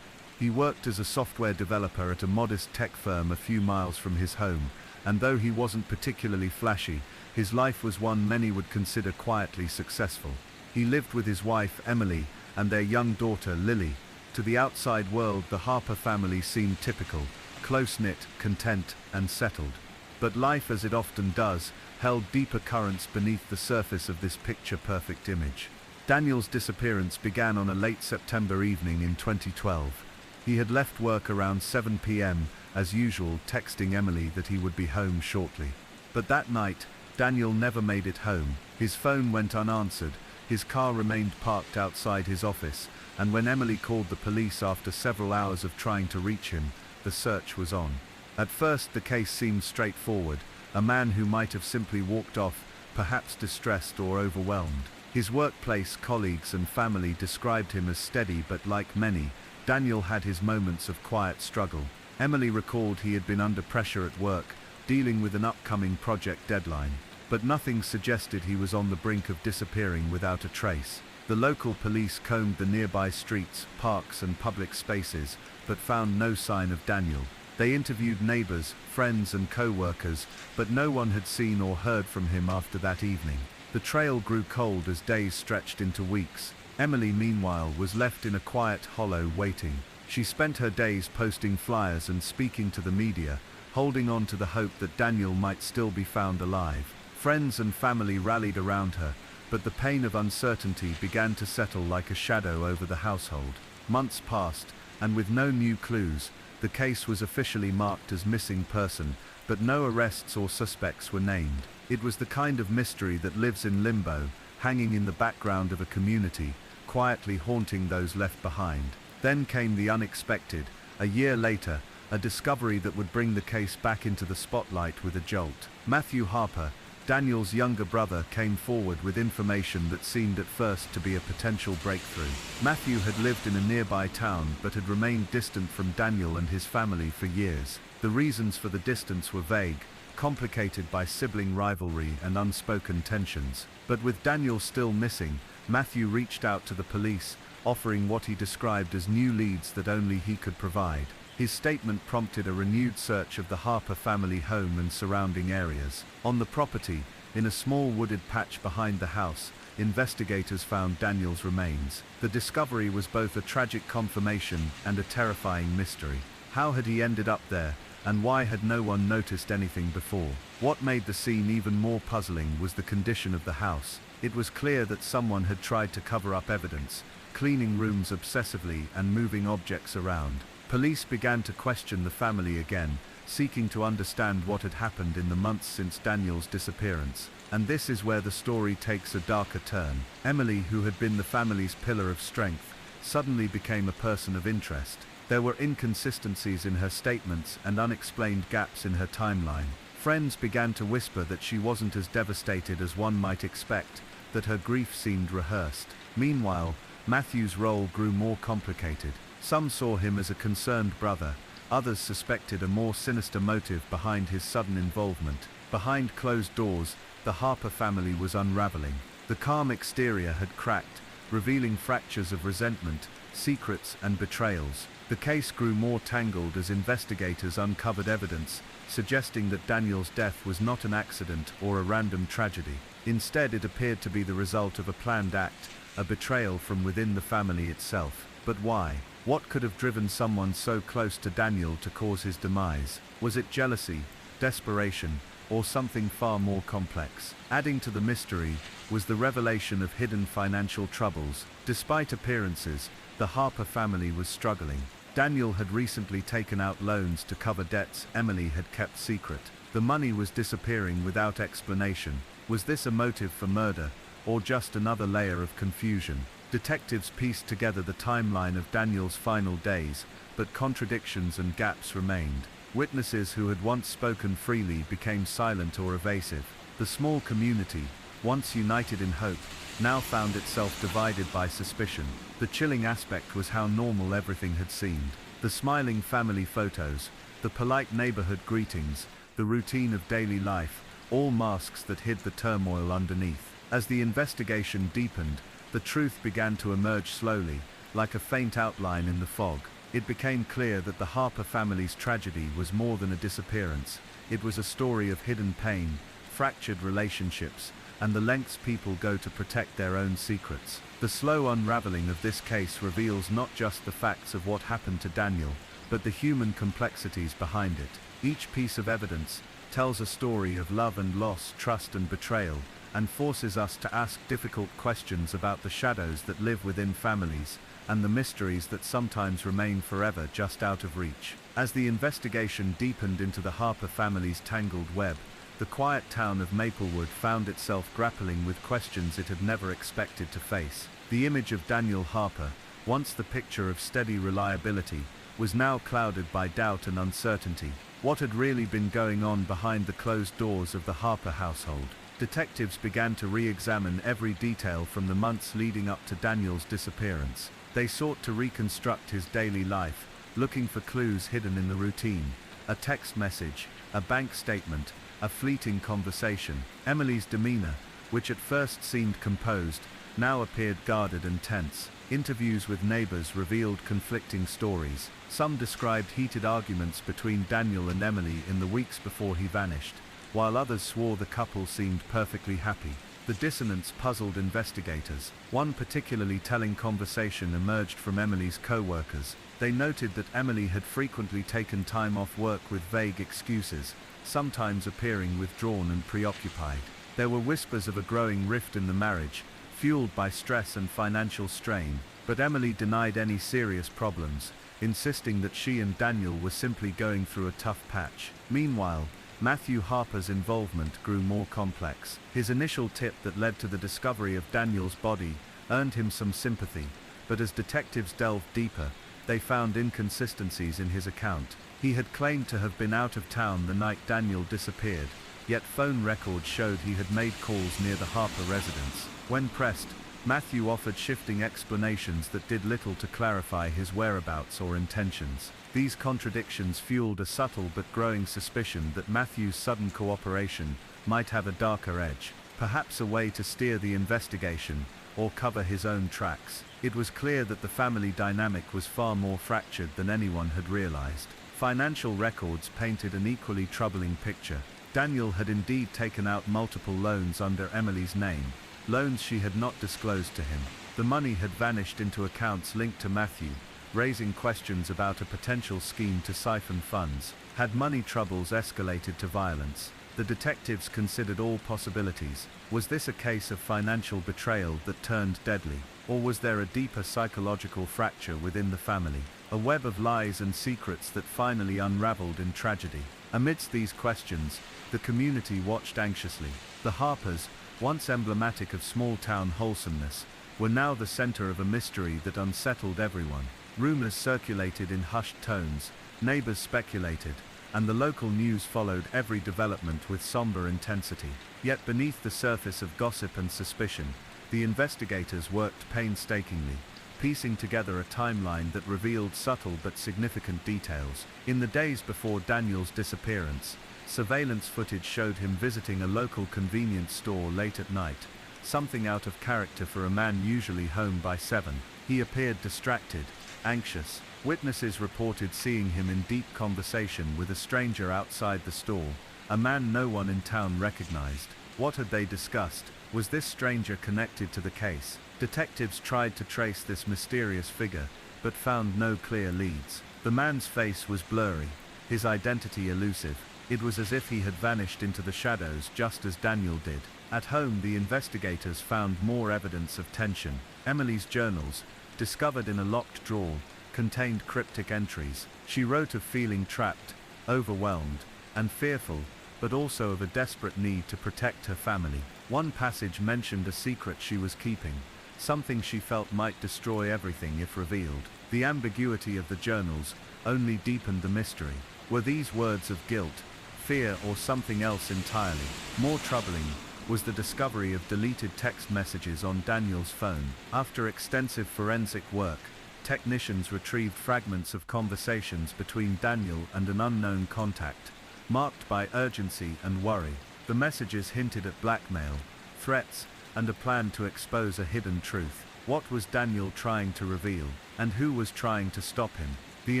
S1: He worked as a software developer at a modest tech firm a few miles from his home, and though he wasn't particularly flashy, his life was one many would consider quietly successful. He lived with his wife, Emily, and their young daughter, Lily. To the outside world, the Harper family seemed typical, close-knit, content, and settled. But life, as it often does, held deeper currents beneath the surface of this picture-perfect image. Daniel's disappearance began on a late September evening in 2012. He had left work around 7 p.m., as usual, texting Emily that he would be home shortly. But that night, Daniel never made it home. His phone went unanswered, his car remained parked outside his office, and when Emily called the police after several hours of trying to reach him, the search was on. At first the case seemed straightforward, a man who might have simply walked off, perhaps distressed or overwhelmed. His workplace, colleagues and family described him as steady, but like many, Daniel had his moments of quiet struggle. Emily recalled he had been under pressure at work, dealing with an upcoming project deadline, but nothing suggested he was on the brink of disappearing without a trace. The local police combed the nearby streets, parks and public spaces, but found no sign of Daniel. They interviewed neighbors, friends and co-workers, but no one had seen or heard from him after that evening. The trail grew cold as days stretched into weeks. Emily, meanwhile, was left in a quiet hollow waiting. She spent her days posting flyers and speaking to the media, holding on to the hope that Daniel might still be found alive. Friends and family rallied around her, but the pain of uncertainty began to settle like a shadow over the household. Months passed, and with no new clues, the case was officially marked as missing person, but no arrests or suspects were named. It was the kind of mystery that lives in limbo, hanging in the background of a community, quietly haunting those left behind. Then came the unexpected. A year later, a discovery that would bring the case back into the spotlight with a jolt. Matthew Harper, Daniel's younger brother, came forward with information that seemed at first to be a potential breakthrough. Matthew had lived in a nearby town but had remained distant from Daniel and his family for years. The reasons for the distance were vague, complicated by sibling rivalry and unspoken tensions. But with Daniel still missing, Matthew reached out to the police, offering what he described as new leads that only he could provide. His statement prompted a renewed search of the Harper family home and surrounding areas. On the property, in a small wooded patch behind the house, investigators found Daniel's remains. The discovery was both a tragic confirmation and a terrifying mystery. How had he ended up there, And why had no one noticed anything before? What made the scene even more puzzling was the condition of the house. It was clear that someone had tried to cover up evidence, cleaning rooms obsessively and moving objects around. Police began to question the family again, seeking to understand what had happened in the months since Daniel's disappearance. And this is where the story takes a darker turn. Emily, who had been the family's pillar of strength, suddenly became a person of interest. There were inconsistencies in her statements and unexplained gaps in her timeline. Friends began to whisper that she wasn't as devastated as one might expect, that her grief seemed rehearsed. Meanwhile, Matthew's role grew more complicated. Some saw him as a concerned brother, others suspected a more sinister motive behind his sudden involvement. Behind closed doors, the Harper family was unraveling. The calm exterior had cracked, revealing fractures of resentment, secrets and betrayals. The case grew more tangled as investigators uncovered evidence, suggesting that Daniel's death was not an accident or a random tragedy. Instead, it appeared to be the result of a planned act, a betrayal from within the family itself. But why? What could have driven someone so close to Daniel to cause his demise? Was it jealousy, desperation, or something far more complex? Adding to the mystery was the revelation of hidden financial troubles. Despite appearances, the Harper family was struggling. Daniel had recently taken out loans to cover debts Emily had kept secret. The money was disappearing without explanation. Was this a motive for murder, or just another layer of confusion? Detectives pieced together the timeline of Daniel's final days, but contradictions and gaps remained. Witnesses who had once spoken freely became silent or evasive. The small community, once united in hope, now found itself divided by suspicion. The chilling aspect was how normal everything had seemed. The smiling family photos, the polite neighborhood greetings, the routine of daily life, all masks that hid the turmoil underneath. As the investigation deepened, the truth began to emerge slowly, like a faint outline in the fog. It became clear that the Harper family's tragedy was more than a disappearance. It was a story of hidden pain, fractured relationships, and the lengths people go to protect their own secrets. The slow unraveling of this case reveals not just the facts of what happened to Daniel, but the human complexities behind it. Each piece of evidence tells a story of love and loss, trust and betrayal, and forces us to ask difficult questions about the shadows that live within families, and the mysteries that sometimes remain forever just out of reach. As the investigation deepened into the Harper family's tangled web, the quiet town of Maplewood found itself grappling with questions it had never expected to face. The image of Daniel Harper, once the picture of steady reliability, was now clouded by doubt and uncertainty. What had really been going on behind the closed doors of the Harper household? Detectives began to re-examine every detail from the months leading up to Daniel's disappearance. They sought to reconstruct his daily life, looking for clues hidden in the routine. A text message, a bank statement, a fleeting conversation. Emily's demeanor, which at first seemed composed, now appeared guarded and tense. Interviews with neighbors revealed conflicting stories. Some described heated arguments between Daniel and Emily in the weeks before he vanished, while others swore the couple seemed perfectly happy. The dissonance puzzled investigators. One particularly telling conversation emerged from Emily's co-workers. They noted that Emily had frequently taken time off work with vague excuses, sometimes appearing withdrawn and preoccupied. There were whispers of a growing rift in the marriage, fueled by stress and financial strain, but Emily denied any serious problems, insisting that she and Daniel were simply going through a tough patch. Meanwhile, Matthew Harper's involvement grew more complex. His initial tip that led to the discovery of Daniel's body earned him some sympathy, but as detectives delved deeper, they found inconsistencies in his account. He had claimed to have been out of town the night Daniel disappeared, yet phone records showed he had made calls near the Harper residence. When pressed, Matthew offered shifting explanations that did little to clarify his whereabouts or intentions. These contradictions fueled a subtle but growing suspicion that Matthew's sudden cooperation might have a darker edge, perhaps a way to steer the investigation or cover his own tracks. It was clear that the family dynamic was far more fractured than anyone had realized. Financial records painted an equally troubling picture. Daniel had indeed taken out multiple loans under Emily's name, loans she had not disclosed to him. The money had vanished into accounts linked to Matthew, raising questions about a potential scheme to siphon funds. Had money troubles escalated to violence? The detectives considered all possibilities. Was this a case of financial betrayal that turned deadly? Or was there a deeper psychological fracture within the family? A web of lies and secrets that finally unraveled in tragedy. Amidst these questions, the community watched anxiously. The Harpers, once emblematic of small-town wholesomeness, were now the center of a mystery that unsettled everyone. Rumors circulated in hushed tones, neighbors speculated, and the local news followed every development with somber intensity. Yet beneath the surface of gossip and suspicion, the investigators worked painstakingly, piecing together a timeline that revealed subtle but significant details. In the days before Daniel's disappearance, surveillance footage showed him visiting a local convenience store late at night, something out of character for a man usually home by 7. He appeared distracted, anxious. Witnesses reported seeing him in deep conversation with a stranger outside the store, a man no one in town recognized. What had they discussed? Was this stranger connected to the case? Detectives tried to trace this mysterious figure, but found no clear leads. The man's face was blurry, his identity elusive. It was as if he had vanished into the shadows just as Daniel did. At home, the investigators found more evidence of tension. Emily's journals, discovered in a locked drawer, contained cryptic entries. She wrote of feeling trapped, overwhelmed, and fearful, but also of a desperate need to protect her family. One passage mentioned a secret she was keeping, something she felt might destroy everything if revealed. The ambiguity of the journals only deepened the mystery. Were these words of guilt, fear, or something else entirely? More troubling was the discovery of deleted text messages on Daniel's phone. After extensive forensic work, technicians retrieved fragments of conversations between Daniel and an unknown contact, marked by urgency and worry. The messages hinted at blackmail, threats, and a plan to expose a hidden truth. What was Daniel trying to reveal, and who was trying to stop him? The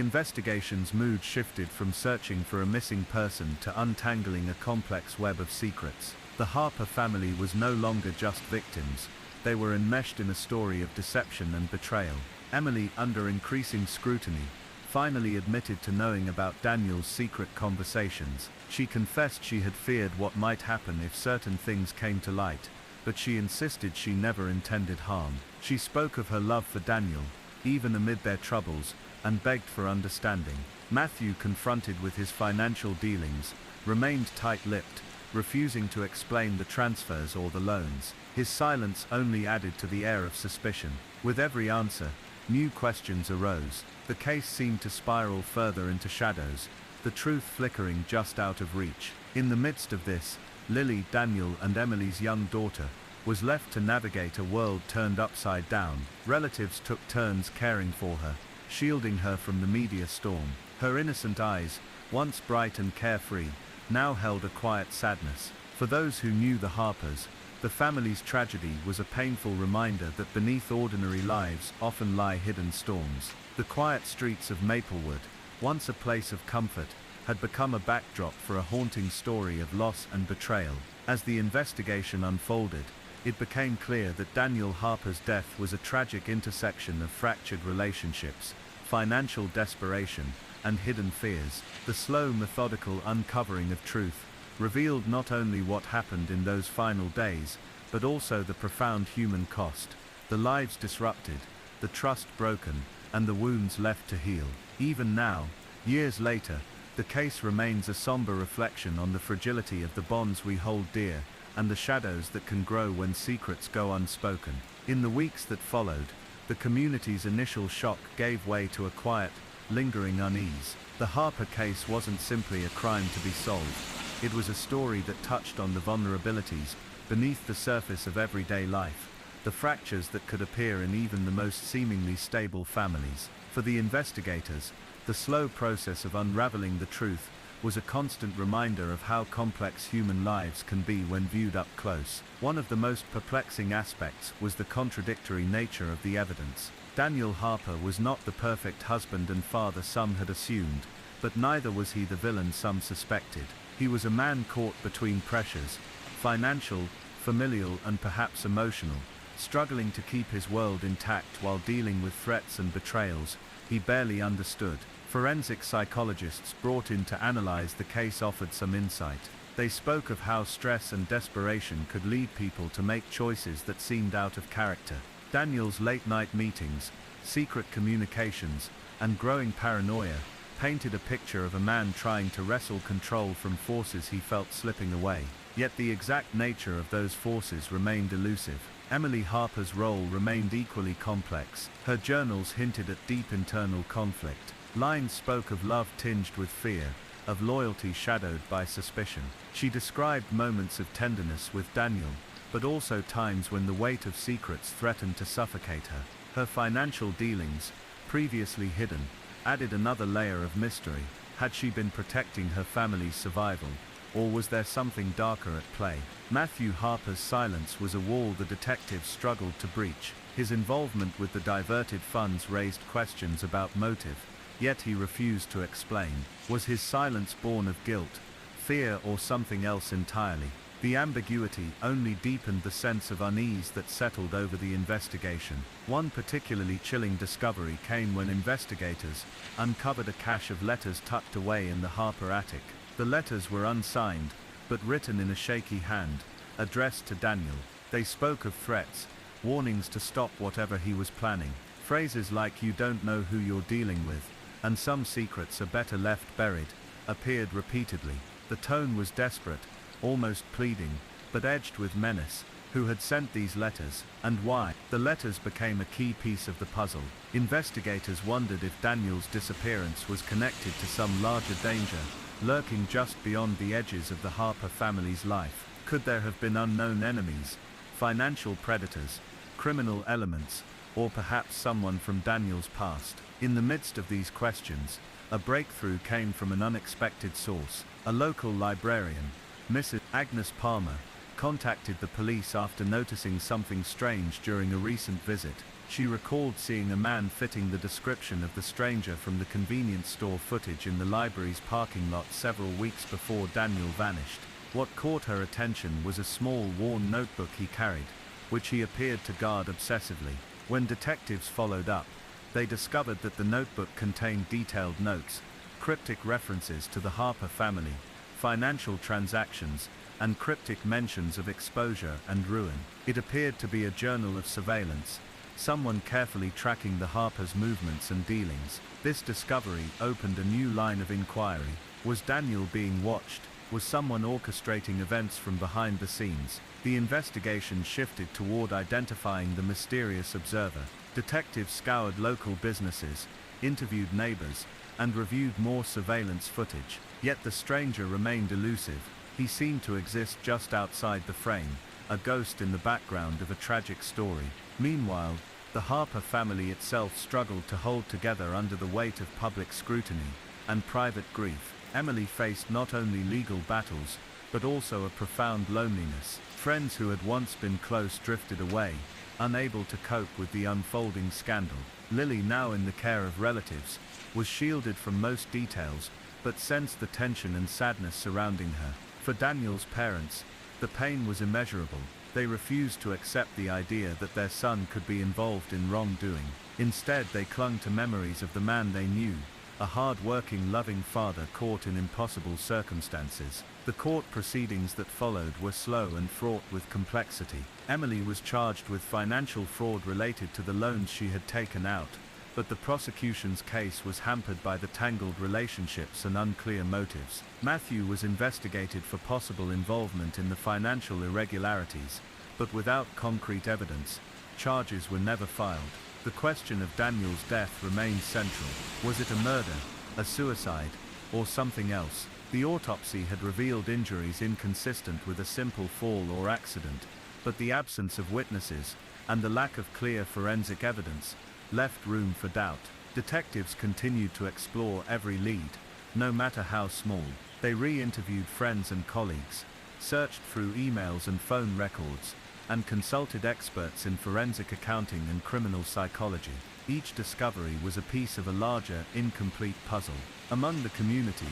S1: investigation's mood shifted from searching for a missing person to untangling a complex web of secrets. The Harper family was no longer just victims, they were enmeshed in a story of deception and betrayal. Emily, under increasing scrutiny, finally admitted to knowing about Daniel's secret conversations. She confessed she had feared what might happen if certain things came to light, but she insisted she never intended harm. She spoke of her love for Daniel, even amid their troubles, and begged for understanding. Matthew, confronted with his financial dealings, remained tight-lipped, refusing to explain the transfers or the loans. His silence only added to the air of suspicion. With every answer, new questions arose. The case seemed to spiral further into shadows, the truth flickering just out of reach. In the midst of this, Lily, Daniel, and Emily's young daughter, was left to navigate a world turned upside down. Relatives took turns caring for her, shielding her from the media storm. Her innocent eyes, once bright and carefree, now held a quiet sadness. For those who knew the Harpers, the family's tragedy was a painful reminder that beneath ordinary lives often lie hidden storms. The quiet streets of Maplewood, once a place of comfort, had become a backdrop for a haunting story of loss and betrayal. As the investigation unfolded, it became clear that Daniel Harper's death was a tragic intersection of fractured relationships, financial desperation, and hidden fears. The slow, methodical uncovering of truth revealed not only what happened in those final days, but also the profound human cost, the lives disrupted, the trust broken, and the wounds left to heal. Even now, years later, the case remains a somber reflection on the fragility of the bonds we hold dear, and the shadows that can grow when secrets go unspoken. In the weeks that followed, the community's initial shock gave way to a quiet, lingering unease. The Harper case wasn't simply a crime to be solved. It was a story that touched on the vulnerabilities beneath the surface of everyday life, the fractures that could appear in even the most seemingly stable families. For the investigators, the slow process of unraveling the truth was a constant reminder of how complex human lives can be when viewed up close. One of the most perplexing aspects was the contradictory nature of the evidence. Daniel Harper was not the perfect husband and father some had assumed, but neither was he the villain some suspected. He was a man caught between pressures, financial, familial, and perhaps emotional,
S2: Struggling to keep his world intact while dealing with threats and betrayals he barely understood. Forensic psychologists brought in to analyze the case offered some insight. They spoke of how stress and desperation could lead people to make choices that seemed out of character. Daniel's late-night meetings, secret communications, and growing paranoia painted a picture of a man trying to wrestle control from forces he felt slipping away. Yet the exact nature of those forces remained elusive. Emily Harper's role remained equally complex. Her journals hinted at deep internal conflict. Lines spoke of love tinged with fear, of loyalty shadowed by suspicion. She described moments of tenderness with Daniel, but also times when the weight of secrets threatened to suffocate her. Her financial dealings, previously hidden, added another layer of mystery. Had she been protecting her family's survival, or was there something darker at play? Matthew Harper's silence was a wall the detectives struggled to breach. His involvement with the diverted funds raised questions about motive, yet he refused to explain. Was his silence born of guilt, fear, or something else entirely? The ambiguity only deepened the sense of unease that settled over the investigation. One particularly chilling discovery came when investigators uncovered a cache of letters tucked away in the Harper attic. The letters were unsigned, but written in a shaky hand, addressed to Daniel. They spoke of threats, warnings to stop whatever he was planning. Phrases like "you don't know who you're dealing with," and "some secrets are better left buried," appeared repeatedly. The tone was desperate, almost pleading, but edged with menace. Who had sent these letters, and why? The letters became a key piece of the puzzle. Investigators wondered if Daniel's disappearance was connected to some larger danger, lurking just beyond the edges of the Harper family's life. Could there have been unknown enemies, financial predators, criminal elements, or perhaps someone from Daniel's past? In the midst of these questions, a breakthrough came from an unexpected source. A local librarian, Mrs. Agnes Palmer, contacted the police after noticing something strange during a recent visit. She recalled seeing a man fitting the description of the stranger from the convenience store footage in the library's parking lot several weeks before Daniel vanished. What caught her attention was a small worn notebook he carried, which he appeared to guard obsessively. When detectives followed up, they discovered that the notebook contained detailed notes, cryptic references to the Harper family, financial transactions, and cryptic mentions of exposure and ruin. It appeared to be a journal of surveillance, someone carefully tracking the Harpers' movements and dealings. This discovery opened a new line of inquiry. Was Daniel being watched? Was someone orchestrating events from behind the scenes? The investigation shifted toward identifying the mysterious observer. Detectives scoured local businesses, interviewed neighbors, and reviewed more surveillance footage. Yet the stranger remained elusive. He seemed to exist just outside the frame, a ghost in the background of a tragic story. Meanwhile, the Harper family itself struggled to hold together under the weight of public scrutiny and private grief. Emily faced not only legal battles, but also a profound loneliness. Friends who had once been close drifted away, unable to cope with the unfolding scandal. Lily, now in the care of relatives, was shielded from most details, but sensed the tension and sadness surrounding her. For Daniel's parents, the pain was immeasurable. They refused to accept the idea that their son could be involved in wrongdoing. Instead, they clung to memories of the man they knew, a hard-working, loving father caught in impossible circumstances. The court proceedings that followed were slow and fraught with complexity. Emily was charged with financial fraud related to the loans she had taken out, but the prosecution's case was hampered by the tangled relationships and unclear motives. Matthew was investigated for possible involvement in the financial irregularities, but without concrete evidence, charges were never filed. The question of Daniel's death remained central. Was it a murder, a suicide, or something else? The autopsy had revealed injuries inconsistent with a simple fall or accident, but the absence of witnesses, and the lack of clear forensic evidence, left room for doubt. Detectives continued to explore every lead, no matter how small. They re-interviewed friends and colleagues, searched through emails and phone records, and consulted experts in forensic accounting and criminal psychology. Each discovery was a piece of a larger, incomplete puzzle. Among the community,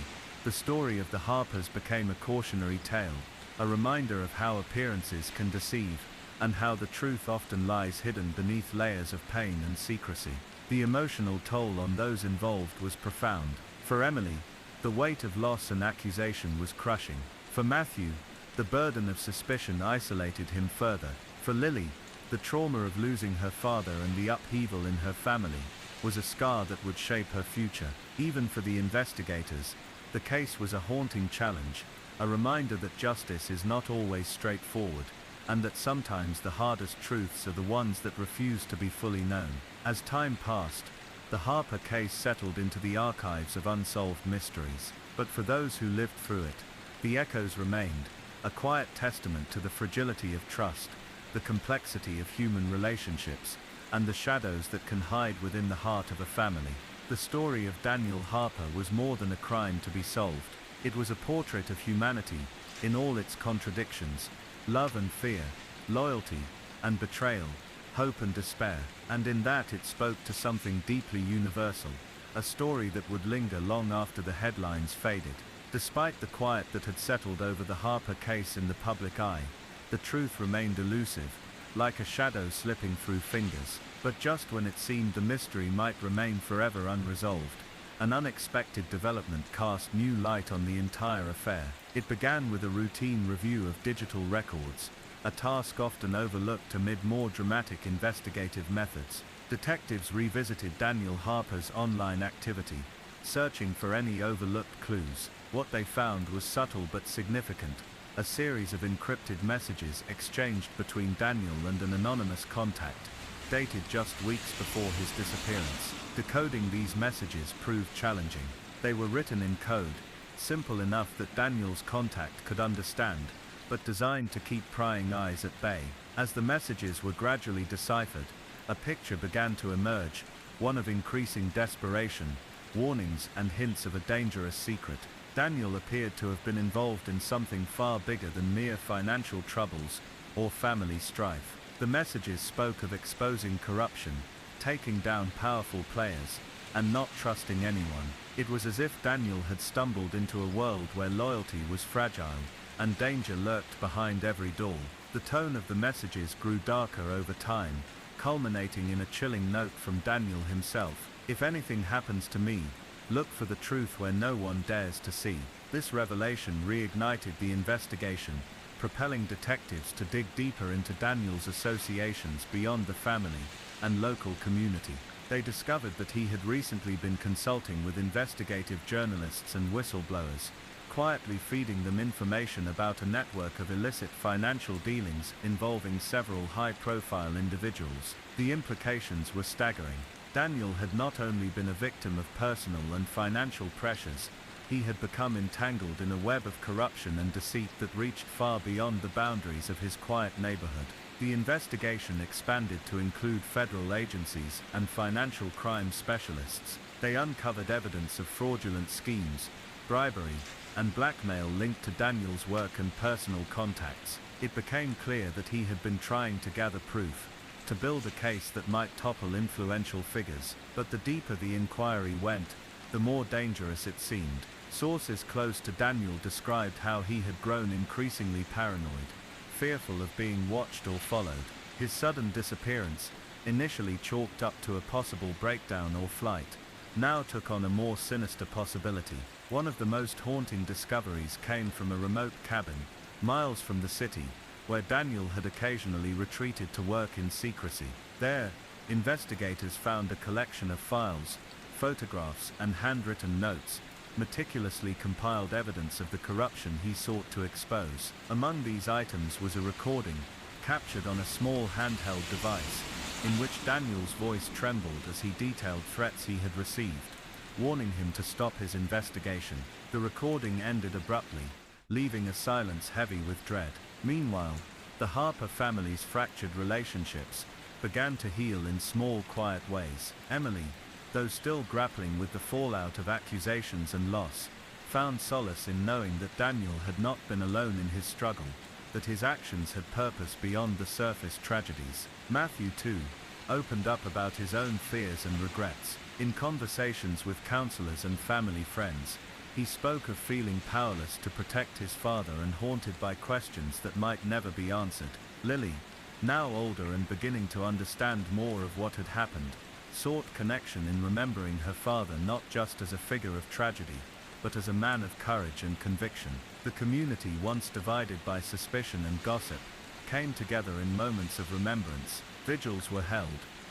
S2: the story of the Harpers became a cautionary tale, a reminder of how appearances can deceive, and how the truth often lies hidden beneath layers of pain and secrecy. The emotional toll on those involved was profound. For Emily, the weight of loss and accusation was crushing. For Matthew, the burden of suspicion isolated him further. For Lily, the trauma of losing her father and the upheaval in her family was a scar that would shape her future. Even for the investigators, the case was a haunting challenge, a reminder that justice is not always straightforward, and that sometimes the hardest truths are the ones that refuse to be fully known. As time passed, the Harper case settled into the archives of unsolved mysteries. But for those who lived through it, the echoes remained, a quiet testament to the fragility of trust, the complexity of human relationships, and the shadows that can hide within the heart of a family. The story of Daniel Harper was more than a crime to be solved. It was a portrait of humanity, in all its contradictions, love and fear, loyalty and betrayal, hope and despair, and in that it spoke to something deeply universal, a story that would linger long after the headlines faded. Despite the quiet that had settled over the Harper case in the public eye, the truth remained elusive, like a shadow slipping through fingers. But just when it seemed the mystery might remain forever unresolved, an unexpected development cast new light on the entire affair. It began with a routine review of digital records, a task often overlooked amid more dramatic investigative methods. Detectives revisited Daniel Harper's online activity, searching for any overlooked clues. What they found was subtle but significant: a series of encrypted messages exchanged between Daniel and an anonymous contact, dated just weeks before his disappearance. Decoding these messages proved challenging. They were written in code, simple enough that Daniel's contact could understand, but designed to keep prying eyes at bay. As the messages were gradually deciphered, a picture began to emerge, one of increasing desperation, warnings and hints of a dangerous secret. Daniel appeared to have been involved in something far bigger than mere financial troubles or family strife. The messages spoke of exposing corruption, taking down powerful players, and not trusting anyone. It was as if Daniel had stumbled into a world where loyalty was fragile, and danger lurked behind every door. The tone of the messages grew darker over time, culminating in a chilling note from Daniel himself: "If anything happens to me, look for the truth where no one dares to see." This revelation reignited the investigation, propelling detectives to dig deeper into Daniel's associations beyond the family and local community. They discovered that he had recently been consulting with investigative journalists and whistleblowers, quietly feeding them information about a network of illicit financial dealings involving several high-profile individuals. The implications were staggering. Daniel had not only been a victim of personal and financial pressures, he had become entangled in a web of corruption and deceit that reached far beyond the boundaries of his quiet neighborhood. The investigation expanded to include federal agencies and financial crime specialists. They uncovered evidence of fraudulent schemes, bribery, and blackmail linked to Daniel's work and personal contacts. It became clear that he had been trying to gather proof, to build a case that might topple influential figures. But the deeper the inquiry went, the more dangerous it seemed. Sources close to Daniel described how he had grown increasingly paranoid, fearful of being watched or followed. His sudden disappearance, initially chalked up to a possible breakdown or flight, now took on a more sinister possibility. One of the most haunting discoveries came from a remote cabin, miles from the city, where Daniel had occasionally retreated to work in secrecy. There, investigators found a collection of files, photographs, and handwritten notes, meticulously compiled evidence of the corruption he sought to expose. Among these items was a recording, captured on a small handheld device, in which Daniel's voice trembled as he detailed threats he had received, warning him to stop his investigation. The recording ended abruptly, leaving a silence heavy with dread. Meanwhile, the Harper family's fractured relationships began to heal in small, quiet ways. Emily, though still grappling with the fallout of accusations and loss, found solace in knowing that Daniel had not been alone in his struggle, that his actions had purpose beyond the surface tragedies. Matthew, too, opened up about his own fears and regrets. In conversations with counselors and family friends, he spoke of feeling powerless to protect his father and haunted by questions that might never be answered. Lily, now older and beginning to understand more of what had happened, sought connection in remembering her father not just as a figure of tragedy, but as a man of courage and conviction. The community, once divided by suspicion and gossip, came together in moments of remembrance. Vigils were held,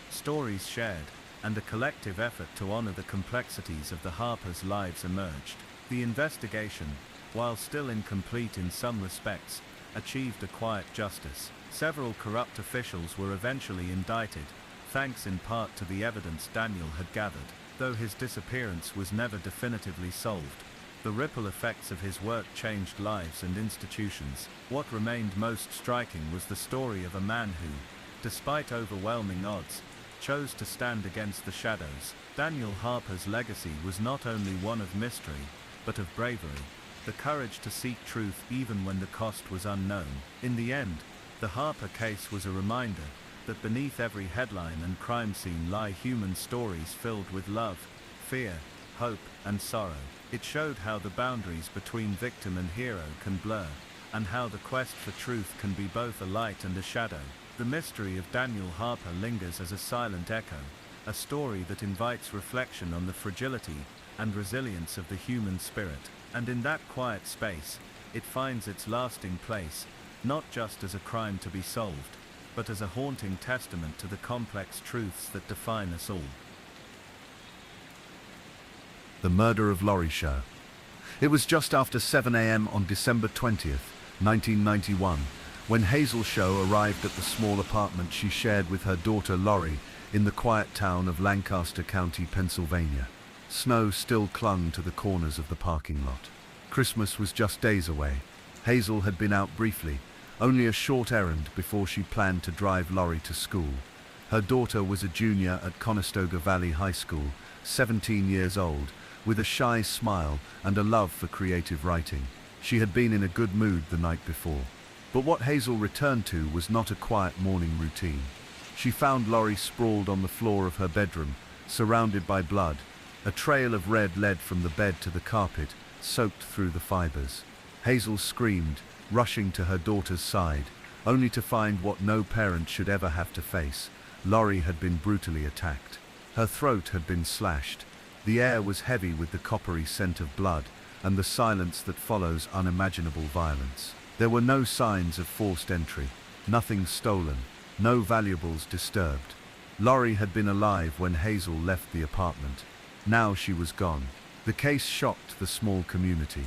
S2: stories shared, and a collective effort to honor the complexities of the Harpers' lives emerged. The investigation, while still incomplete in some respects, achieved a quiet justice. Several corrupt officials were eventually indicted, thanks in part to the evidence Daniel had gathered. Though his disappearance was never definitively solved, the ripple effects of his work changed lives and institutions. What remained most striking was the story of a man who, despite overwhelming odds, chose to stand against the shadows. Daniel Harper's legacy was not only one of mystery, but of bravery, the courage to seek truth even when the cost was unknown. In the end, the Harper case was a reminder that beneath every headline and crime scene lie human stories filled with love, fear, hope, and sorrow. It showed how the boundaries between victim and hero can blur, and how the quest for truth can be both a light and a shadow. The mystery of Daniel Harper lingers as a silent echo, a story that invites reflection on the fragility and resilience of the human spirit. And in that quiet space, it finds its lasting place, not just as a crime to be solved, but as a haunting testament to the complex truths that define us all.
S1: The murder of Luri Show. It was just after 7 a.m. on December 20th, 1991, when Hazel Show arrived at the small apartment she shared with her daughter Luri in the quiet town of Lancaster County, Pennsylvania. Snow still clung to the corners of the parking lot. Christmas was just days away. Hazel had been out briefly, only a short errand before she planned to drive Luri to school. Her daughter was a junior at Conestoga Valley High School, 17 years old, with a shy smile and a love for creative writing. She had been in a good mood the night before. But what Hazel returned to was not a quiet morning routine. She found Luri sprawled on the floor of her bedroom, surrounded by blood. A trail of red led from the bed to the carpet, soaked through the fibers. Hazel screamed, rushing to her daughter's side, only to find what no parent should ever have to face. Luri had been brutally attacked. Her throat had been slashed. The air was heavy with the coppery scent of blood, and the silence that follows unimaginable violence. There were no signs of forced entry, nothing stolen, no valuables disturbed. Luri had been alive when Hazel left the apartment. Now she was gone. The case shocked the small community.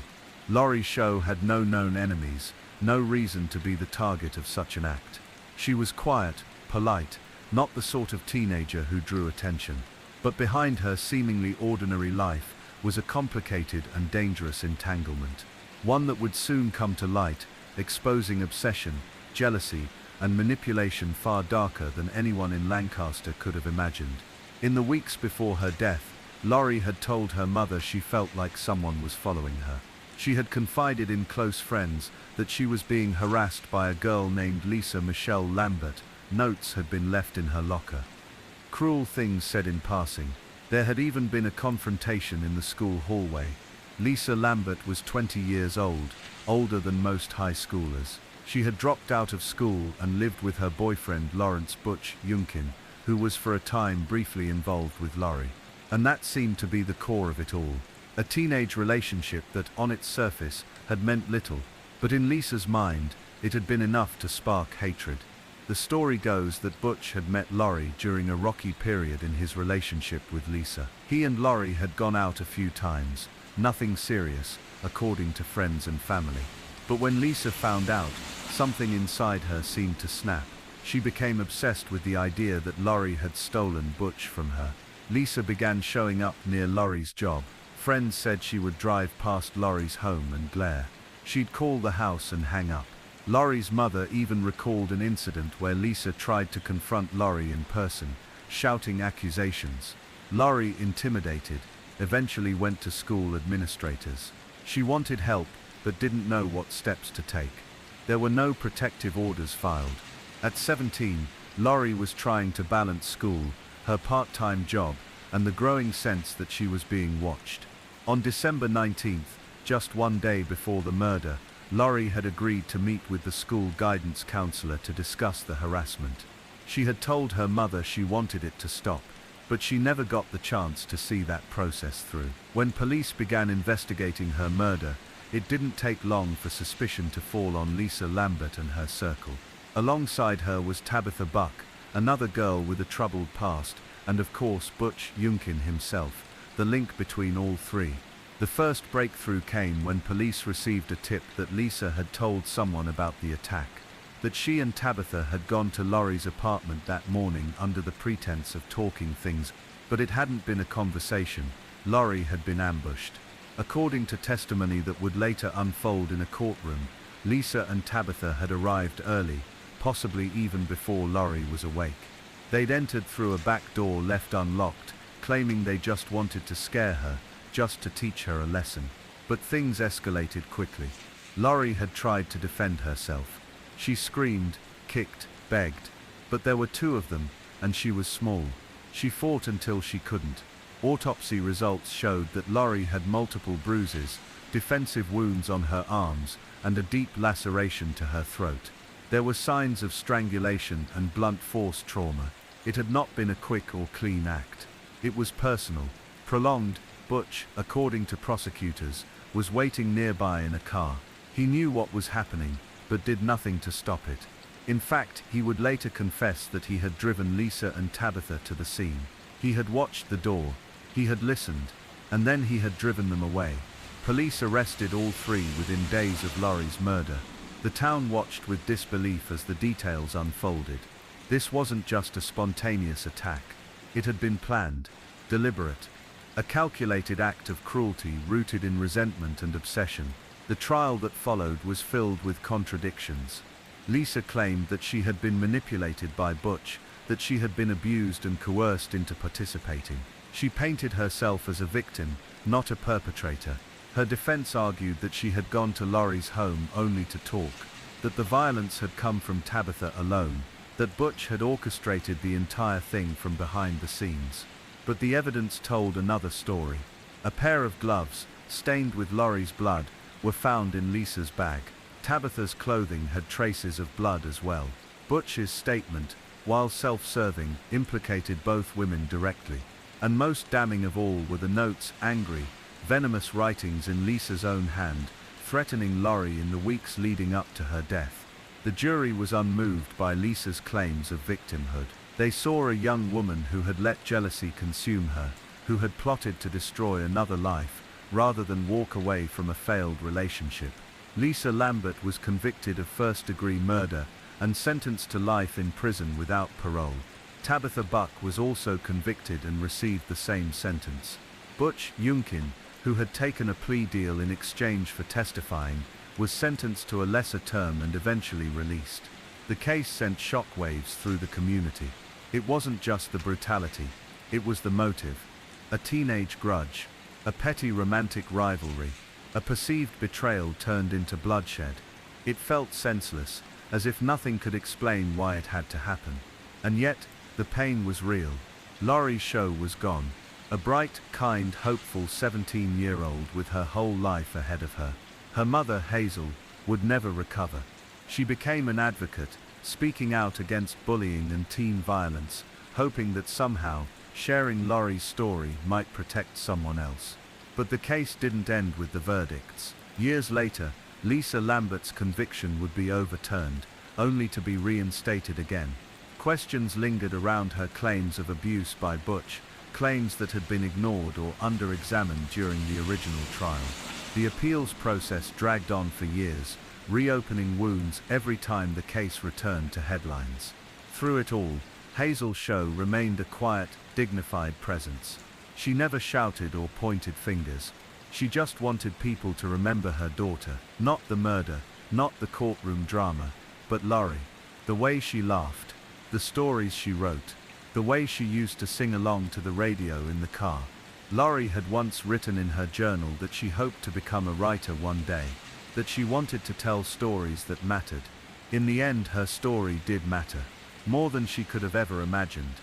S1: Luri Show had no known enemies, no reason to be the target of such an act. She was quiet, polite, not the sort of teenager who drew attention. But behind her seemingly ordinary life was a complicated and dangerous entanglement. One that would soon come to light, exposing obsession, jealousy, and manipulation far darker than anyone in Lancaster could have imagined. In the weeks before her death, Luri had told her mother she felt like someone was following her. She had confided in close friends that she was being harassed by a girl named Lisa Michelle Lambert. Notes had been left in her locker. Cruel things said in passing. There had even been a confrontation in the school hallway. Lisa Lambert was 20 years old, older than most high schoolers. She had dropped out of school and lived with her boyfriend Lawrence Butch Yunkin, who was for a time briefly involved with Luri. And that seemed to be the core of it all. A teenage relationship that, on its surface, had meant little, but in Lisa's mind, it had been enough to spark hatred. The story goes that Butch had met Luri during a rocky period in his relationship with Lisa. He and Luri had gone out a few times, nothing serious, according to friends and family. But when Lisa found out, something inside her seemed to snap. She became obsessed with the idea that Luri had stolen Butch from her. Lisa began showing up near Luri's job. Friends said she would drive past Luri's home and glare. She'd call the house and hang up. Luri's mother even recalled an incident where Lisa tried to confront Luri in person, shouting accusations. Luri, intimidated, eventually went to school administrators. She wanted help, but didn't know what steps to take. There were no protective orders filed. At 17, Luri was trying to balance school, her part-time job, and the growing sense that she was being watched. On December 19th, just one day before the murder, Luri had agreed to meet with the school guidance counselor to discuss the harassment. She had told her mother she wanted it to stop, but she never got the chance to see that process through. When police began investigating her murder, it didn't take long for suspicion to fall on Lisa Lambert and her circle. Alongside her was Tabitha Buck, another girl with a troubled past, and of course Butch Yunkin himself, the link between all three. The first breakthrough came when police received a tip that Lisa had told someone about the attack, that she and Tabitha had gone to Luri's apartment that morning under the pretense of talking things, but it hadn't been a conversation. Luri had been ambushed. According to testimony that would later unfold in a courtroom, Lisa and Tabitha had arrived early, possibly even before Luri was awake. They'd entered through a back door left unlocked, claiming they just wanted to scare her, just to teach her a lesson. But things escalated quickly. Luri had tried to defend herself. She screamed, kicked, begged. But there were two of them, and she was small. She fought until she couldn't. Autopsy results showed that Luri had multiple bruises, defensive wounds on her arms, and a deep laceration to her throat. There were signs of strangulation and blunt force trauma. It had not been a quick or clean act. It was personal, prolonged. Butch, according to prosecutors, was waiting nearby in a car. He knew what was happening, but did nothing to stop it. In fact, he would later confess that he had driven Lisa and Tabitha to the scene. He had watched the door, he had listened, and then he had driven them away. Police arrested all three within days of Luri's murder. The town watched with disbelief as the details unfolded. This wasn't just a spontaneous attack. It had been planned, deliberate. A calculated act of cruelty rooted in resentment and obsession. The trial that followed was filled with contradictions. Lisa claimed that she had been manipulated by Butch, that she had been abused and coerced into participating. She painted herself as a victim, not a perpetrator. Her defense argued that she had gone to Luri's home only to talk, that the violence had come from Tabitha alone, that Butch had orchestrated the entire thing from behind the scenes. But the evidence told another story. A pair of gloves, stained with Luri's blood, were found in Lisa's bag. Tabitha's clothing had traces of blood as well. Butch's statement, while self-serving, implicated both women directly. And most damning of all were the notes, angry, venomous writings in Lisa's own hand, threatening Luri in the weeks leading up to her death. The jury was unmoved by Lisa's claims of victimhood. They saw a young woman who had let jealousy consume her, who had plotted to destroy another life, rather than walk away from a failed relationship. Lisa Lambert was convicted of first-degree murder and sentenced to life in prison without parole. Tabitha Buck was also convicted and received the same sentence. Butch Yunkin, who had taken a plea deal in exchange for testifying, was sentenced to a lesser term and eventually released. The case sent shockwaves through the community. It wasn't just the brutality, it was the motive. A teenage grudge, a petty romantic rivalry, a perceived betrayal turned into bloodshed. It felt senseless, as if nothing could explain why it had to happen. And yet, the pain was real. Luri Show was gone. A bright, kind, hopeful 17-year-old with her whole life ahead of her. Her mother, Hazel, would never recover. She became an advocate, speaking out against bullying and teen violence, hoping that somehow, sharing Luri's story might protect someone else. But the case didn't end with the verdicts. Years later, Lisa Lambert's conviction would be overturned, only to be reinstated again. Questions lingered around her claims of abuse by Butch, claims that had been ignored or under-examined during the original trial. The appeals process dragged on for years, reopening wounds every time the case returned to headlines. Through it all, Hazel Show remained a quiet, dignified presence. She never shouted or pointed fingers. She just wanted people to remember her daughter, not the murder, not the courtroom drama, but Luri. The way she laughed, the stories she wrote, the way she used to sing along to the radio in the car. Luri had once written in her journal that she hoped to become a writer one day, that she wanted to tell stories that mattered. In the end, her story did matter, more than she could have ever imagined.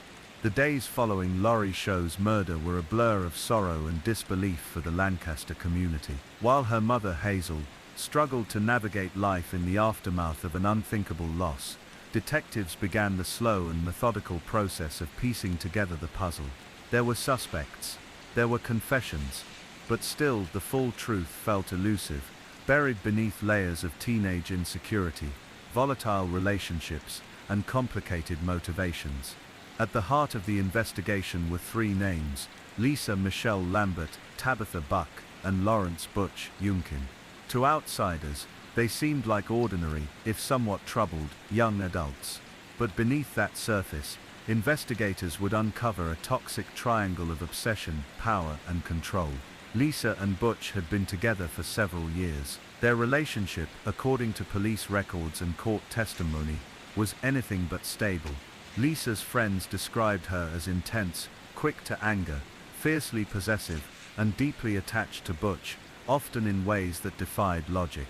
S1: The days following Luri Show's murder were a blur of sorrow and disbelief for the Lancaster community. While her mother Hazel, struggled to navigate life in the aftermath of an unthinkable loss, detectives began the slow and methodical process of piecing together the puzzle. There were suspects, there were confessions, but still the full truth felt elusive, buried beneath layers of teenage insecurity, volatile relationships, and complicated motivations. At the heart of the investigation were three names: Lisa Michelle Lambert, Tabitha Buck, and Lawrence Butch Yunkin. To outsiders, they seemed like ordinary, if somewhat troubled, young adults. But beneath that surface, investigators would uncover a toxic triangle of obsession, power, and control. Lisa and Butch had been together for several years. Their relationship, according to police records and court testimony, was anything but stable. Lisa's friends described her as intense, quick to anger, fiercely possessive, and deeply attached to Butch, often in ways that defied logic.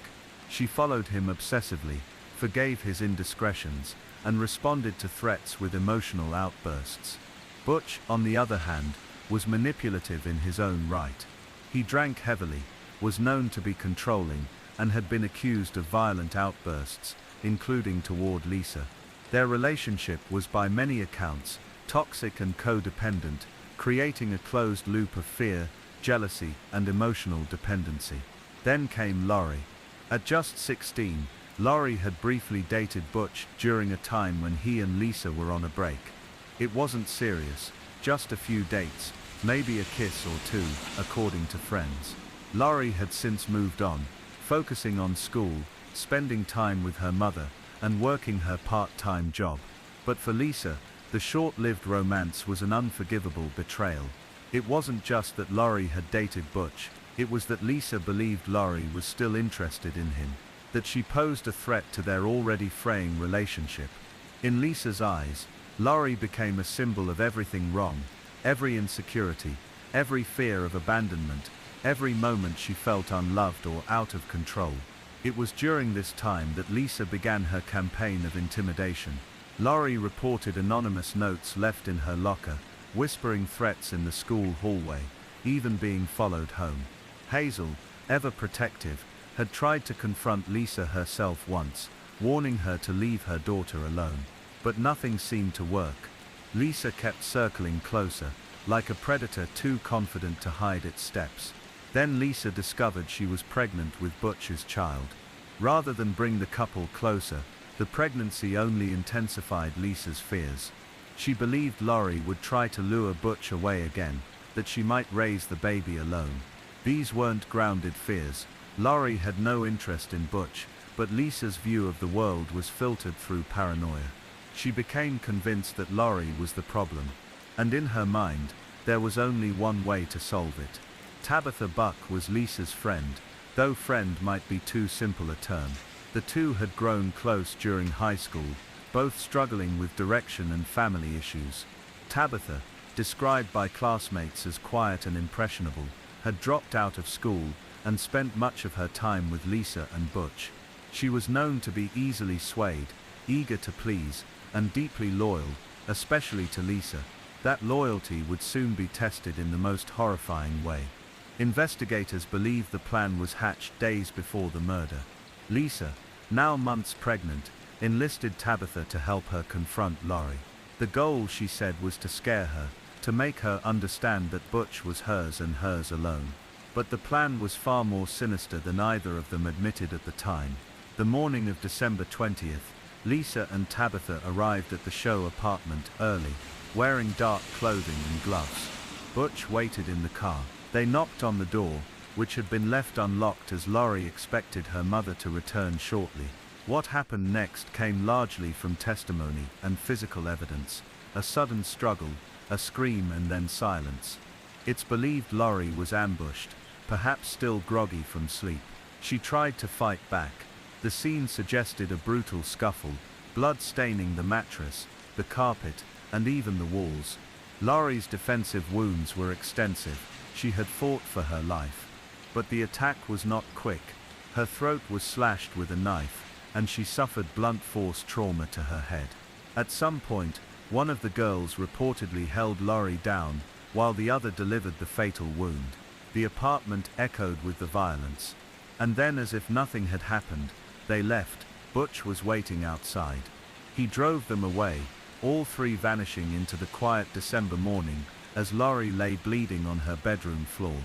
S1: She followed him obsessively, forgave his indiscretions, and responded to threats with emotional outbursts. Butch, on the other hand, was manipulative in his own right. He drank heavily, was known to be controlling, and had been accused of violent outbursts, including toward Lisa. Their relationship was by many accounts toxic and codependent, creating a closed loop of fear, jealousy, and emotional dependency. Then came Lori. At just 16, Lori had briefly dated Butch during a time when he and Lisa were on a break. It wasn't serious, just a few dates, maybe a kiss or two, according to friends. Lori had since moved on, focusing on school, spending time with her mother, and working her part-time job. But for Lisa, the short-lived romance was an unforgivable betrayal. It wasn't just that Lori had dated Butch, it was that Lisa believed Lori was still interested in him, that she posed a threat to their already fraying relationship. In Lisa's eyes, Lori became a symbol of everything wrong, every insecurity, every fear of abandonment, every moment she felt unloved or out of control. It was during this time that Lisa began her campaign of intimidation. Lori reported anonymous notes left in her locker, whispering threats in the school hallway, even being followed home. Hazel, ever protective, had tried to confront Lisa herself once, warning her to leave her daughter alone. But nothing seemed to work. Lisa kept circling closer, like a predator too confident to hide its steps. Then Lisa discovered she was pregnant with Butch's child. Rather than bring the couple closer, the pregnancy only intensified Lisa's fears. She believed Lori would try to lure Butch away again, that she might raise the baby alone. These weren't grounded fears. Lori had no interest in Butch, but Lisa's view of the world was filtered through paranoia. She became convinced that Lori was the problem, and in her mind, there was only one way to solve it. Tabitha Buck was Lisa's friend, though friend might be too simple a term. The two had grown close during high school, both struggling with direction and family issues. Tabitha, described by classmates as quiet and impressionable, had dropped out of school and spent much of her time with Lisa and Butch. She was known to be easily swayed, eager to please, and deeply loyal, especially to Lisa. That loyalty would soon be tested in the most horrifying way. Investigators believe the plan was hatched days before the murder. Lisa, now months pregnant, enlisted Tabitha to help her confront Lori. The goal, she said, was to scare her, to make her understand that Butch was hers and hers alone. But the plan was far more sinister than either of them admitted at the time. The morning of December 20th, Lisa and Tabitha arrived at the Show apartment early, wearing dark clothing and gloves. Butch waited in the car. They knocked on the door, which had been left unlocked as Lori expected her mother to return shortly. What happened next came largely from testimony and physical evidence: a sudden struggle, a scream, and then silence. It's believed Lori was ambushed, perhaps still groggy from sleep. She tried to fight back. The scene suggested a brutal scuffle, blood staining the mattress, the carpet, and even the walls. Lori's defensive wounds were extensive. She had fought for her life. But the attack was not quick. Her throat was slashed with a knife, and she suffered blunt force trauma to her head. At some point, one of the girls reportedly held Lori down, while the other delivered the fatal wound. The apartment echoed with the violence. And then, as if nothing had happened, they left. Butch was waiting outside. He drove them away, all three vanishing into the quiet December morning, as Lori lay bleeding on her bedroom floor.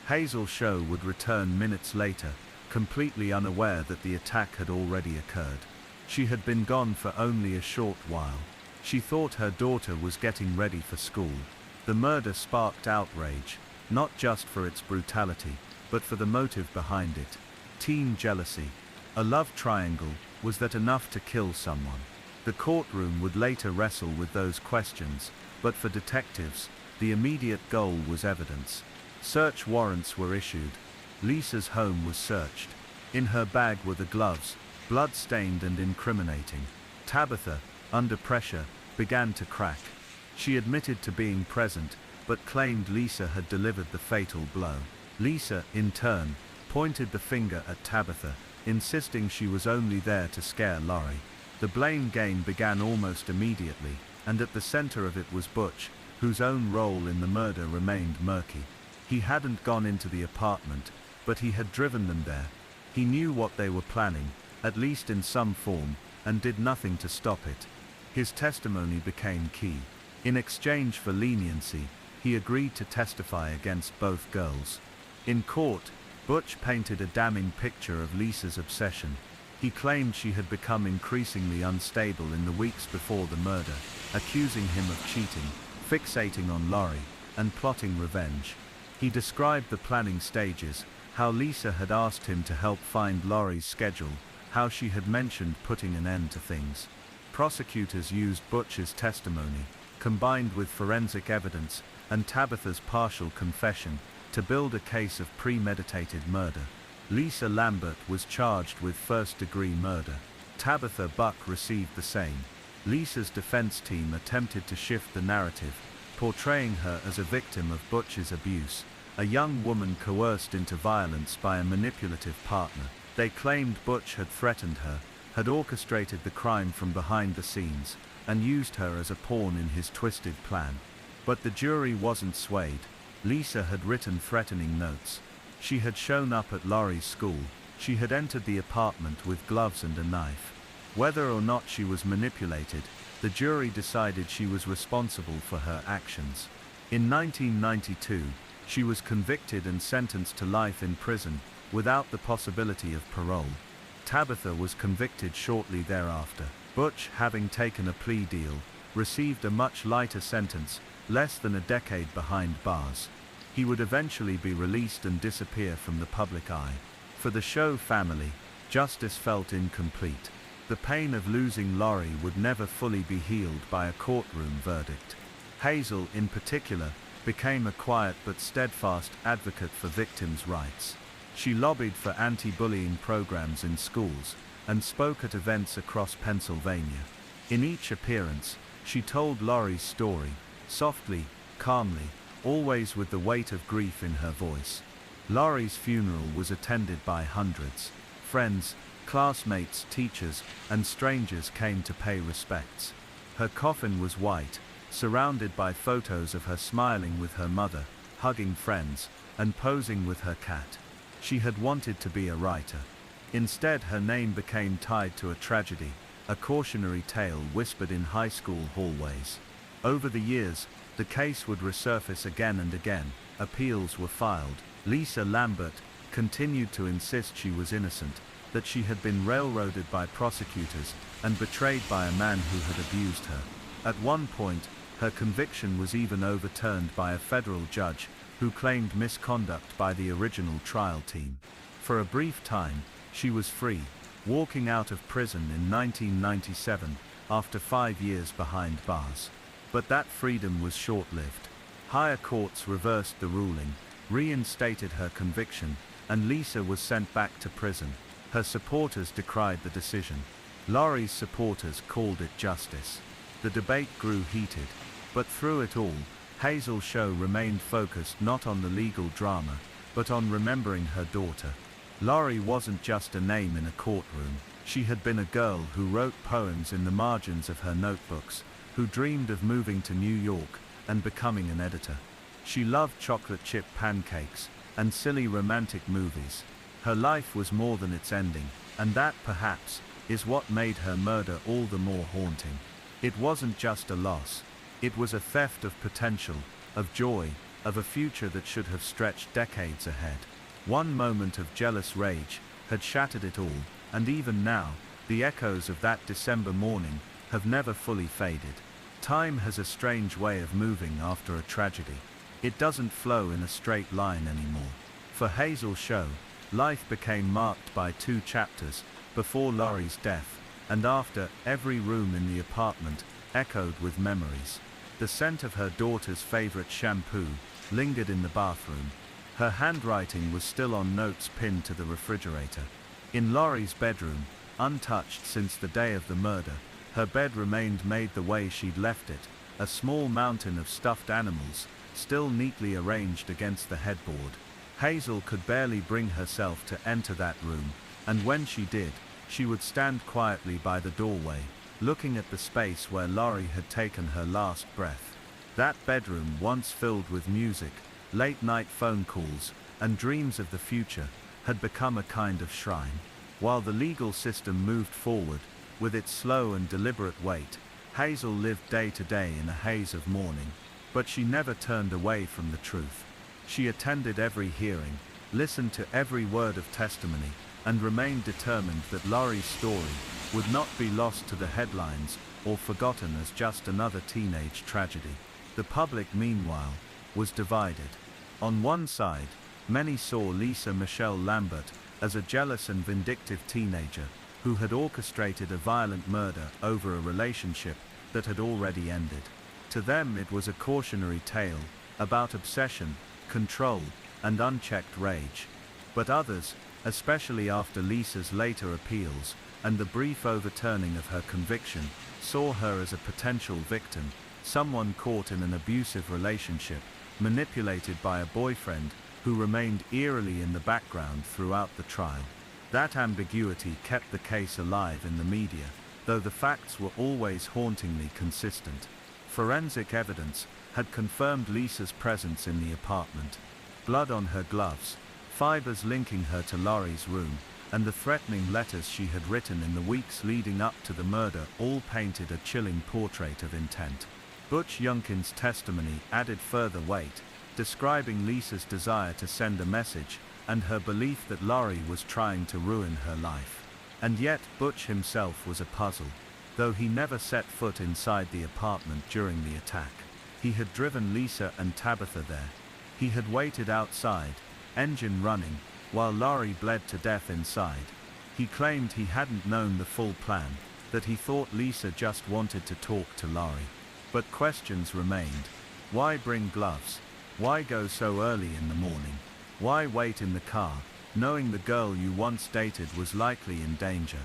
S1: Hazel Show would return minutes later, completely unaware that the attack had already occurred. She had been gone for only a short while. She thought her daughter was getting ready for school. The murder sparked outrage, not just for its brutality, but for the motive behind it. Teen jealousy. A love triangle. Was that enough to kill someone? The courtroom would later wrestle with those questions, but for detectives, the immediate goal was evidence. Search warrants were issued. Lisa's home was searched. In her bag were the gloves, blood-stained and incriminating. Tabitha, under pressure, began to crack. She admitted to being present, but claimed Lisa had delivered the fatal blow. Lisa, in turn, pointed the finger at Tabitha, insisting she was only there to scare Lori. The blame game began almost immediately, and at the center of it was Butch, whose own role in the murder remained murky. He hadn't gone into the apartment, but he had driven them there. He knew what they were planning, at least in some form, and did nothing to stop it. His testimony became key. In exchange for leniency, he agreed to testify against both girls. In court, Butch painted a damning picture of Lisa's obsession. He claimed she had become increasingly unstable in the weeks before the murder, accusing him of cheating, fixating on Lori, and plotting revenge. He described the planning stages, how Lisa had asked him to help find Lori's schedule, how she had mentioned putting an end to things. Prosecutors used Butch's testimony, combined with forensic evidence, and Tabitha's partial confession, to build a case of premeditated murder. Lisa Lambert was charged with first-degree murder. Tabitha Buck received the same. Lisa's defense team attempted to shift the narrative, portraying her as a victim of Butch's abuse, a young woman coerced into violence by a manipulative partner. They claimed Butch had threatened her, had orchestrated the crime from behind the scenes, and used her as a pawn in his twisted plan. But the jury wasn't swayed. Lisa had written threatening notes. She had shown up at Lori's school. She had entered the apartment with gloves and a knife. Whether or not she was manipulated, the jury decided she was responsible for her actions. In 1992, she was convicted and sentenced to life in prison, without the possibility of parole. Tabitha was convicted shortly thereafter. Butch, having taken a plea deal, received a much lighter sentence, less than a decade behind bars. He would eventually be released and disappear from the public eye. For the Show family, justice felt incomplete. The pain of losing Lori would never fully be healed by a courtroom verdict. Hazel, in particular, became a quiet but steadfast advocate for victims' rights. She lobbied for anti-bullying programs in schools, and spoke at events across Pennsylvania. In each appearance, she told Lori's story, softly, calmly, always with the weight of grief in her voice. Lori's funeral was attended by hundreds. Friends, classmates, teachers, and strangers came to pay respects. Her coffin was white, surrounded by photos of her smiling with her mother, hugging friends, and posing with her cat. She had wanted to be a writer. Instead, her name became tied to a tragedy, a cautionary tale whispered in high school hallways. Over the years, the case would resurface again and again. Appeals were filed. Lisa Lambert continued to insist she was innocent, that she had been railroaded by prosecutors and betrayed by a man who had abused her. At one point, her conviction was even overturned by a federal judge who claimed misconduct by the original trial team. For a brief time, she was free, walking out of prison in 1997 after 5 years behind bars. But that freedom was short-lived. Higher courts reversed the ruling, reinstated her conviction, and Lisa was sent back to prison. Her supporters decried the decision. Lori's supporters called it justice. The debate grew heated, but through it all, Hazel Show remained focused not on the legal drama, but on remembering her daughter. Lori wasn't just a name in a courtroom. She had been a girl who wrote poems in the margins of her notebooks, who dreamed of moving to New York and becoming an editor. She loved chocolate chip pancakes and silly romantic movies.
S2: Her life was more than its ending, and that, perhaps, is what made her murder all the more haunting. It wasn't just a loss. It was a theft of potential, of joy, of a future that should have stretched decades ahead. One moment of jealous rage had shattered it all, and even now, the echoes of that December morning have never fully faded. Time has a strange way of moving after a tragedy. It doesn't flow in a straight line anymore. For Hazel Show, life became marked by two chapters: before Luri's death, and after. Every room in the apartment echoed with memories. The scent of her daughter's favorite shampoo lingered in the bathroom. Her handwriting was still on notes pinned to the refrigerator. In Luri's bedroom, untouched since the day of the murder, her bed remained made the way she'd left it, a small mountain of stuffed animals, still neatly arranged against the headboard. Hazel could barely bring herself to enter that room, and when she did, she would stand quietly by the doorway, looking at the space where Luri had taken her last breath. That bedroom, once filled with music, late-night phone calls, and dreams of the future, had become a kind of shrine. While the legal system moved forward, with its slow and deliberate weight, Hazel lived day to day in a haze of mourning. But she never turned away from the truth. She attended every hearing, listened to every word of testimony, and remained determined that Luri's story would not be lost to the headlines or forgotten as just another teenage tragedy. The public, meanwhile, was divided. On one side, many saw Lisa Michelle Lambert as a jealous and vindictive teenager who had orchestrated a violent murder over a relationship that had already ended. To them it was a cautionary tale about obsession, control, and unchecked rage. But others, especially after Lisa's later appeals and the brief overturning of her conviction, saw her as a potential victim, someone caught in an abusive relationship, manipulated by a boyfriend who remained eerily in the background throughout the trial. That ambiguity kept the case alive in the media, though the facts were always hauntingly consistent. Forensic evidence had confirmed Lisa's presence in the apartment. Blood on her gloves, fibers linking her to Luri's room, and the threatening letters she had written in the weeks leading up to the murder all painted a chilling portrait of intent. Butch Youngkin's testimony added further weight, describing Lisa's desire to send a message and her belief that Luri was trying to ruin her life. And yet Butch himself was a puzzle. Though he never set foot inside the apartment during the attack, he had driven Lisa and Tabitha there. He had waited outside, engine running, while Luri bled to death inside. He claimed he hadn't known the full plan, that he thought Lisa just wanted to talk to Luri. But questions remained. Why bring gloves? Why go so early in the morning? Why wait in the car, knowing the girl you once dated was likely in danger?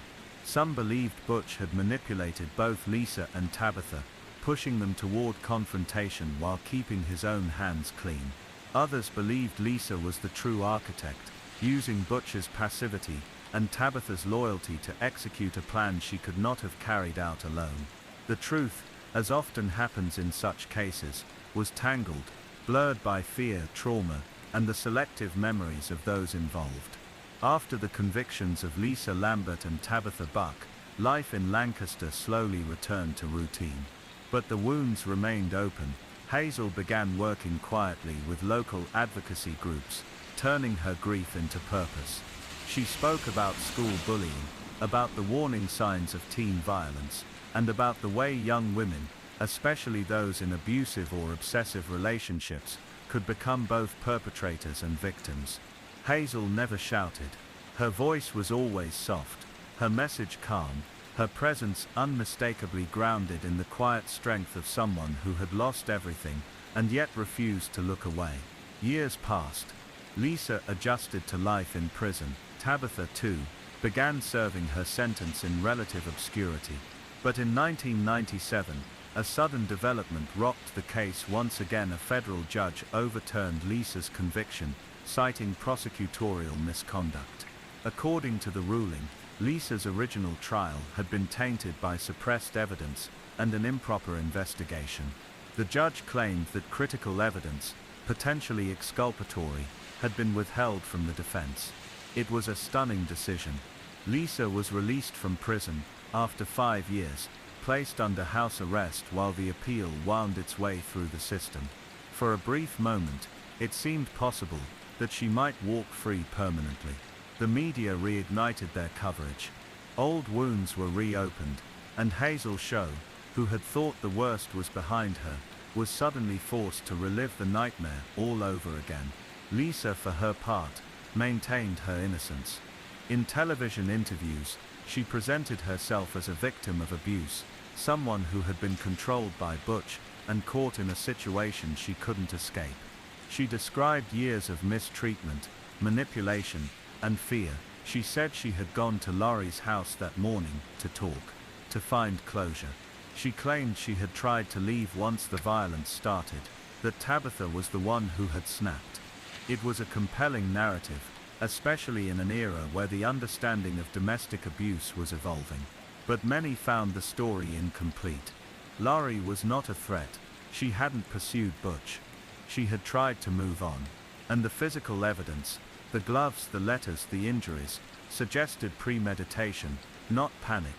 S2: Some believed Butch had manipulated both Lisa and Tabitha, pushing them toward confrontation while keeping his own hands clean. Others believed Lisa was the true architect, using Butch's passivity and Tabitha's loyalty to execute a plan she could not have carried out alone. The truth, as often happens in such cases, was tangled, blurred by fear, trauma, and the selective memories of those involved. After the convictions of Lisa Lambert and Tabitha Buck, life in Lancaster slowly returned to routine. But the wounds remained open. Hazel began working quietly with local advocacy groups, turning her grief into purpose. She spoke about school bullying, about the warning signs of teen violence, and about the way young women, especially those in abusive or obsessive relationships, could become both perpetrators and victims. Hazel never shouted. Her voice was always soft, her message calm, her presence unmistakably grounded in the quiet strength of someone who had lost everything and yet refused to look away. Years passed. Lisa adjusted to life in prison. Tabitha, too, began serving her sentence in relative obscurity. But in 1997, a sudden development rocked the case once again. A federal judge overturned Lisa's conviction, citing prosecutorial misconduct. According to the ruling, Lisa's original trial had been tainted by suppressed evidence and an improper investigation. The judge claimed that critical evidence, potentially exculpatory, had been withheld from the defense. It was a stunning decision. Lisa was released from prison after 5 years, placed under house arrest while the appeal wound its way through the system. For a brief moment, it seemed possible that she might walk free permanently. The media reignited their coverage. Old wounds were reopened, and Hazel Show, who had thought the worst was behind her, was suddenly forced to relive the nightmare all over again. Lisa, for her part, maintained her innocence. In television interviews, she presented herself as a victim of abuse, someone who had been controlled by Butch and caught in a situation she couldn't escape. She described years of mistreatment, manipulation, and fear. She said she had gone to Luri's house that morning to talk, to find closure. She claimed she had tried to leave once the violence started, that Tabitha was the one who had snapped. It was a compelling narrative, especially in an era where the understanding of domestic abuse was evolving. But many found the story incomplete. Luri was not a threat. She hadn't pursued Butch. She had tried to move on. And the physical evidence, the gloves, the letters, the injuries, suggested premeditation, not panic.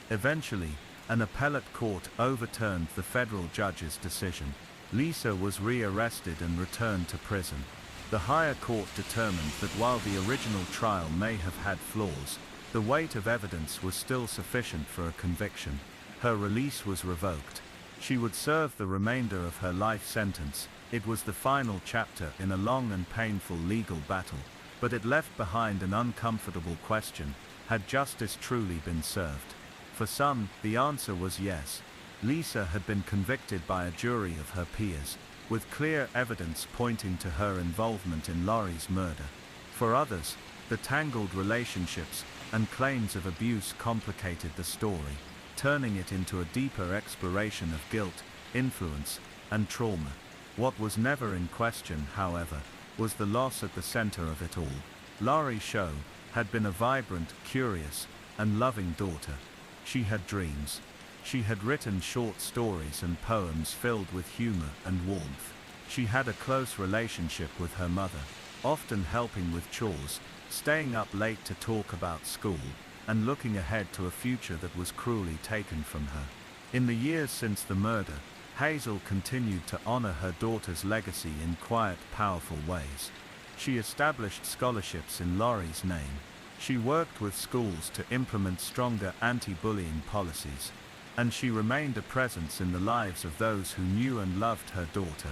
S2: Eventually, an appellate court overturned the federal judge's decision. Lisa was rearrested and returned to prison. The higher court determined that while the original trial may have had flaws, the weight of evidence was still sufficient for a conviction. Her release was revoked. She would serve the remainder of her life sentence. It was the final chapter in a long and painful legal battle, but it left behind an uncomfortable question: had justice truly been served? For some, the answer was yes. Lisa had been convicted by a jury of her peers, with clear evidence pointing to her involvement in Luri's murder. For others, the tangled relationships and claims of abuse complicated the story, turning it into a deeper exploration of guilt, influence, and trauma. What was never in question, however, was the loss at the center of it all. Luri Show had been a vibrant, curious, and loving daughter. She had dreams. She had written short stories and poems filled with humor and warmth. She had a close relationship with her mother, often helping with chores, staying up late to talk about school, and looking ahead to a future that was cruelly taken from her. In the years since the murder, Hazel continued to honor her daughter's legacy in quiet, powerful ways. She established scholarships in Luri's name. She worked with schools to implement stronger anti-bullying policies. And she remained a presence in the lives of those who knew and loved her daughter.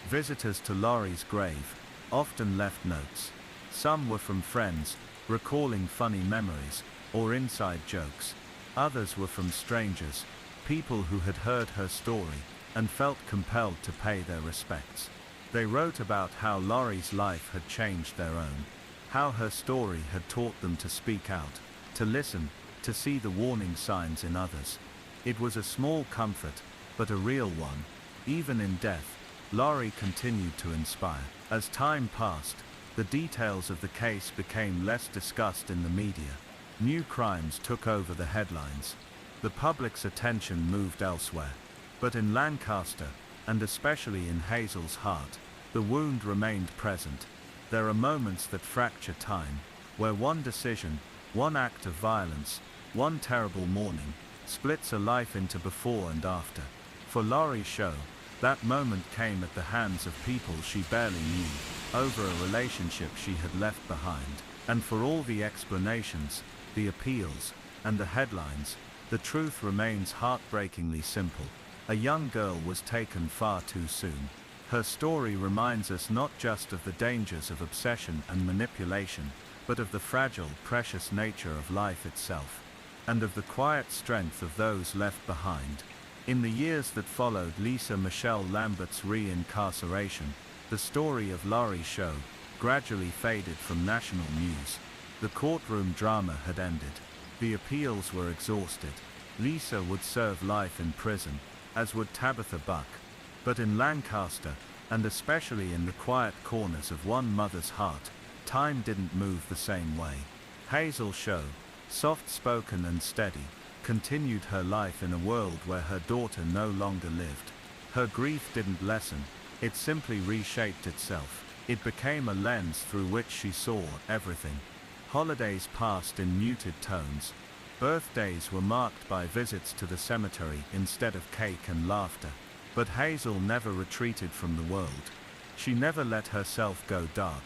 S2: Visitors to Luri's grave often left notes. Some were from friends, recalling funny memories, or inside jokes. Others were from strangers, people who had heard her story, and felt compelled to pay their respects. They wrote about how Luri's life had changed their own, how her story had taught them to speak out, to listen, to see the warning signs in others. It was a small comfort, but a real one. Even in death, Luri continued to inspire. As time passed, the details of the case became less discussed in the media. New crimes took over the headlines. The public's attention moved elsewhere. But in Lancaster, and especially in Hazel's heart, the wound remained present. There are moments that fracture time, where one decision, one act of violence, one terrible morning, splits a life into before and after. For Luri Show, that moment came at the hands of people she barely knew, over a relationship she had left behind. And for all the explanations, the appeals, and the headlines, the truth remains heartbreakingly simple. A young girl was taken far too soon. Her story reminds us not just of the dangers of obsession and manipulation, but of the fragile, precious nature of life itself, and of the quiet strength of those left behind. In the years that followed Lisa Michelle Lambert's re-incarceration, the story of Luri Show gradually faded from national news. The courtroom drama had ended. The appeals were exhausted. Lisa would serve life in prison, as would Tabitha Buck. But in Lancaster, and especially in the quiet corners of one mother's heart, time didn't move the same way. Hazel Show, soft-spoken and steady, continued her life in a world where her daughter no longer lived. Her grief didn't lessen, it simply reshaped itself. It became a lens through which she saw everything. Holidays passed in muted tones. Birthdays were marked by visits to the cemetery instead of cake and laughter. But Hazel never retreated from the world. She never let herself go dark.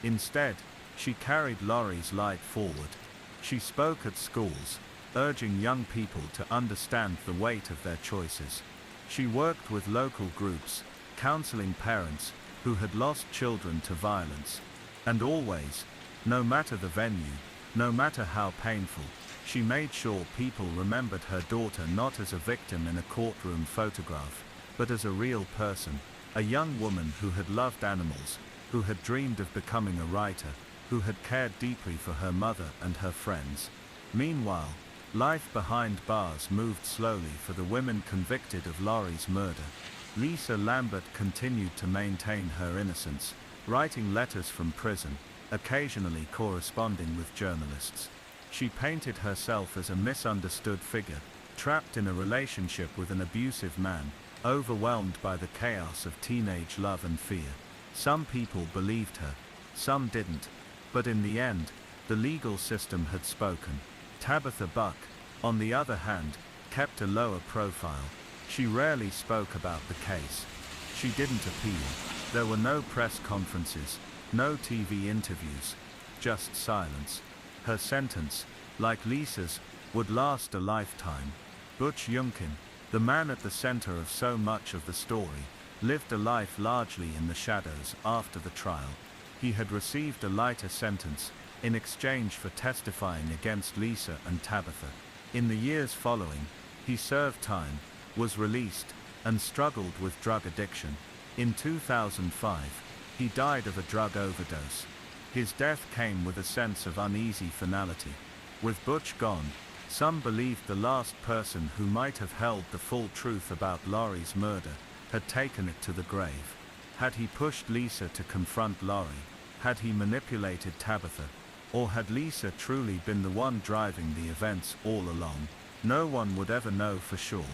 S2: Instead, she carried Luri's light forward. She spoke at schools, urging young people to understand the weight of their choices. She worked with local groups, counseling parents who had lost children to violence. And always, no matter the venue, no matter how painful, she made sure people remembered her daughter not as a victim in a courtroom photograph, but as a real person, a young woman who had loved animals, who had dreamed of becoming a writer, who had cared deeply for her mother and her friends. Meanwhile, life behind bars moved slowly for the women convicted of Luri's murder. Lisa Lambert continued to maintain her innocence, writing letters from prison, occasionally corresponding with journalists. She painted herself as a misunderstood figure, trapped in a relationship with an abusive man, overwhelmed by the chaos of teenage love and fear. Some people believed her, some didn't, but in the end, the legal system had spoken. Tabitha Buck, on the other hand, kept a lower profile. She rarely spoke about the case. She didn't appeal. There were no press conferences, no TV interviews, just silence. Her sentence, like Lisa's, would last a lifetime. Butch Yunkin, the man at the center of so much of the story, lived a life largely in the shadows after the trial. He had received a lighter sentence, in exchange for testifying against Lisa and Tabitha. In the years following, he served time, was released, and struggled with drug addiction. In 2005, he died of a drug overdose. His death came with a sense of uneasy finality. With Butch gone, some believed the last person who might have held the full truth about Luri's murder had taken it to the grave. Had he pushed Lisa to confront Luri? Had he manipulated Tabitha? Or had Lisa truly been the one driving the events all along? No one would ever know for sure.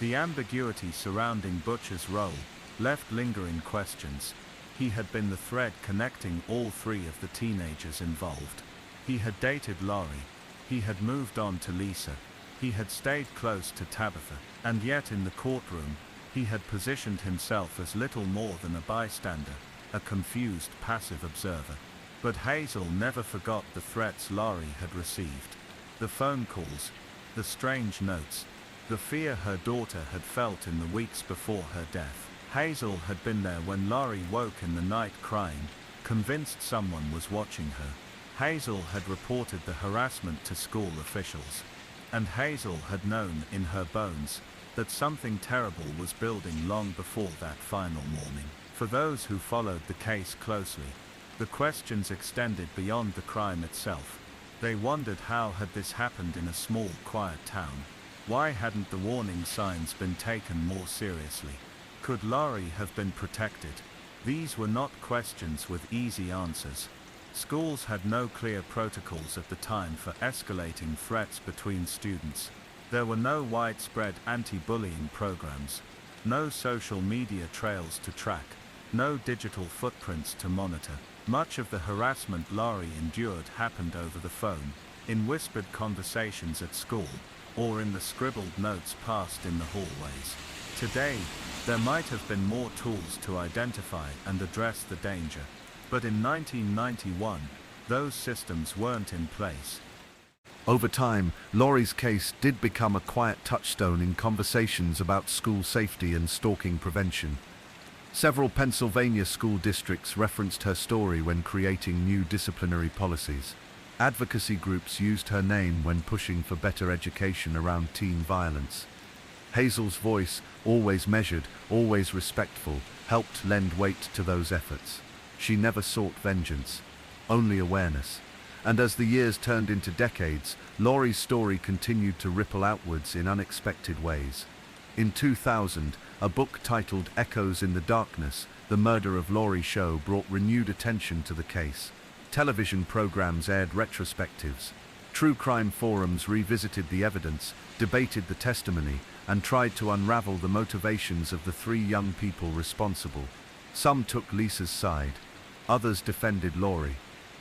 S2: The ambiguity surrounding Butch's role left lingering questions. He had been the thread connecting all three of the teenagers involved. He had dated Luri. He had moved on to Lisa. He had stayed close to Tabitha. And yet in the courtroom, he had positioned himself as little more than a bystander, a confused, passive observer. But Hazel never forgot the threats Luri had received. The phone calls, the strange notes, the fear her daughter had felt in the weeks before her death. Hazel had been there when Luri woke in the night crying, convinced someone was watching her. Hazel had reported the harassment to school officials. And Hazel had known in her bones that something terrible was building long before that final morning. For those who followed the case closely, the questions extended beyond the crime itself. They wondered how had this happened in a small, quiet town. Why hadn't the warning signs been taken more seriously? Could Luri have been protected? These were not questions with easy answers. Schools had no clear protocols at the time for escalating threats between students. There were no widespread anti-bullying programs, no social media trails to track, no digital footprints to monitor. Much of the harassment Luri endured happened over the phone, in whispered conversations at school, or in the scribbled notes passed in the hallways. Today, there might have been more tools to identify and address the danger, but in 1991, those systems weren't in place.
S1: Over time, Luri's case did become a quiet touchstone in conversations about school safety and stalking prevention. Several Pennsylvania school districts referenced her story when creating new disciplinary policies. Advocacy groups used her name when pushing for better education around teen violence. Hazel's voice, always measured, always respectful, helped lend weight to those efforts. She never sought vengeance, only awareness. And as the years turned into decades, Luri's story continued to ripple outwards in unexpected ways. In 2000, a book titled Echoes in the Darkness, The Murder of Luri Show brought renewed attention to the case. Television programs aired retrospectives. True crime forums revisited the evidence, debated the testimony, and tried to unravel the motivations of the three young people responsible. Some took Lisa's side. Others defended Luri.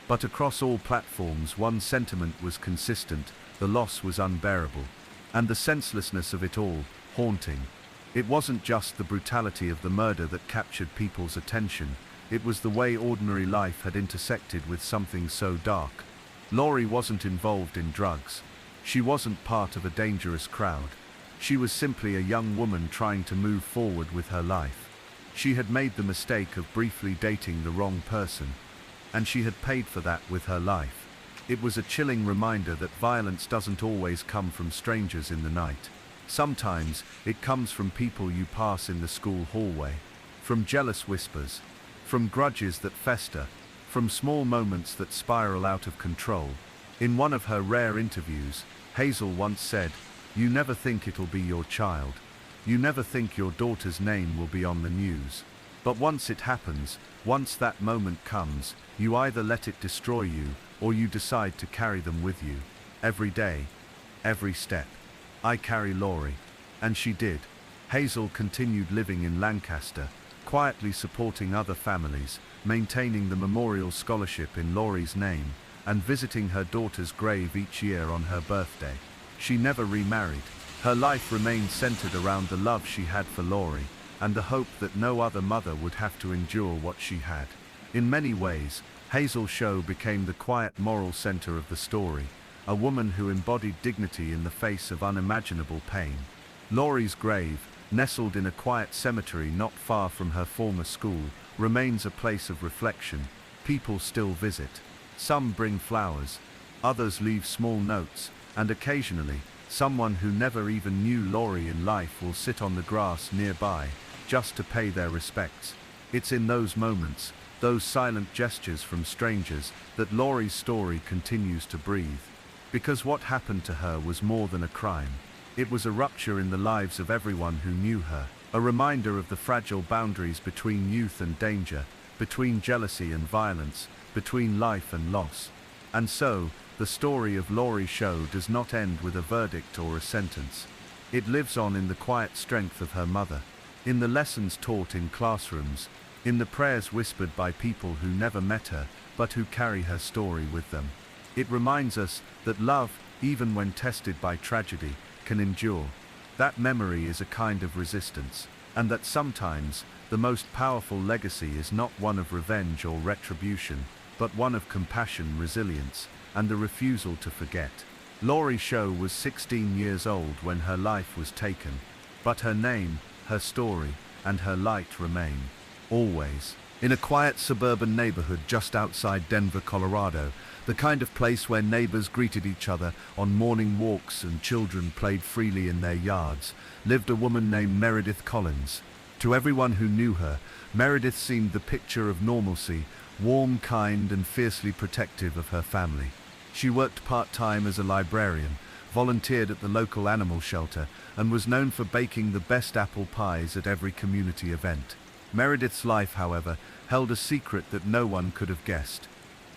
S1: But across all platforms, one sentiment was consistent: the loss was unbearable. And the senselessness of it all, haunting. It wasn't just the brutality of the murder that captured people's attention, it was the way ordinary life had intersected with something so dark. Luri wasn't involved in drugs. She wasn't part of a dangerous crowd. She was simply a young woman trying to move forward with her life. She had made the mistake of briefly dating the wrong person, and she had paid for that with her life. It was a chilling reminder that violence doesn't always come from strangers in the night. Sometimes, it comes from people you pass in the school hallway, from jealous whispers, from grudges that fester, from small moments that spiral out of control. In one of her rare interviews, Hazel once said, "You never think it'll be your child. You never think your daughter's name will be on the news. But once it happens, once that moment comes, you either let it destroy you, or you decide to carry them with you. Every day, every step. I carry Luri." And she did. Hazel continued living in Lancaster, quietly supporting other families, maintaining the memorial scholarship in Luri's name, and visiting her daughter's grave each year on her birthday. She never remarried. Her life remained centered around the love she had for Luri, and the hope that no other mother would have to endure what she had. In many ways, Hazel Show became the quiet moral center of the story, a woman who embodied dignity in the face of unimaginable pain. Luri's grave, nestled in a quiet cemetery not far from her former school, remains a place of reflection. People still visit. Some bring flowers, others leave small notes, and occasionally, someone who never even knew Luri in life will sit on the grass nearby, just to pay their respects. It's in those moments, those silent gestures from strangers, that Luri's story continues to breathe. Because what happened to her was more than a crime. It was a rupture in the lives of everyone who knew her, a reminder of the fragile boundaries between youth and danger, between jealousy and violence, between life and loss. And so, the story of Luri Show does not end with a verdict or a sentence. It lives on in the quiet strength of her mother, in the lessons taught in classrooms, in the prayers whispered by people who never met her, but who carry her story with them. It reminds us that love, even when tested by tragedy, can endure. That memory is a kind of resistance, and that sometimes, the most powerful legacy is not one of revenge or retribution, but one of compassion, resilience, and the refusal to forget. Luri Show was 16 years old when her life was taken, but her name, her story, and her light remain. Always. In a quiet suburban neighborhood just outside Denver, Colorado, the kind of place where neighbors greeted each other on morning walks and children played freely in their yards, lived a woman named Meredith Collins. To everyone who knew her, Meredith seemed the picture of normalcy, warm, kind, and fiercely protective of her family. She worked part-time as a librarian, volunteered at the local animal shelter, and was known for baking the best apple pies at every community event. Meredith's life, however, held a secret that no one could have guessed.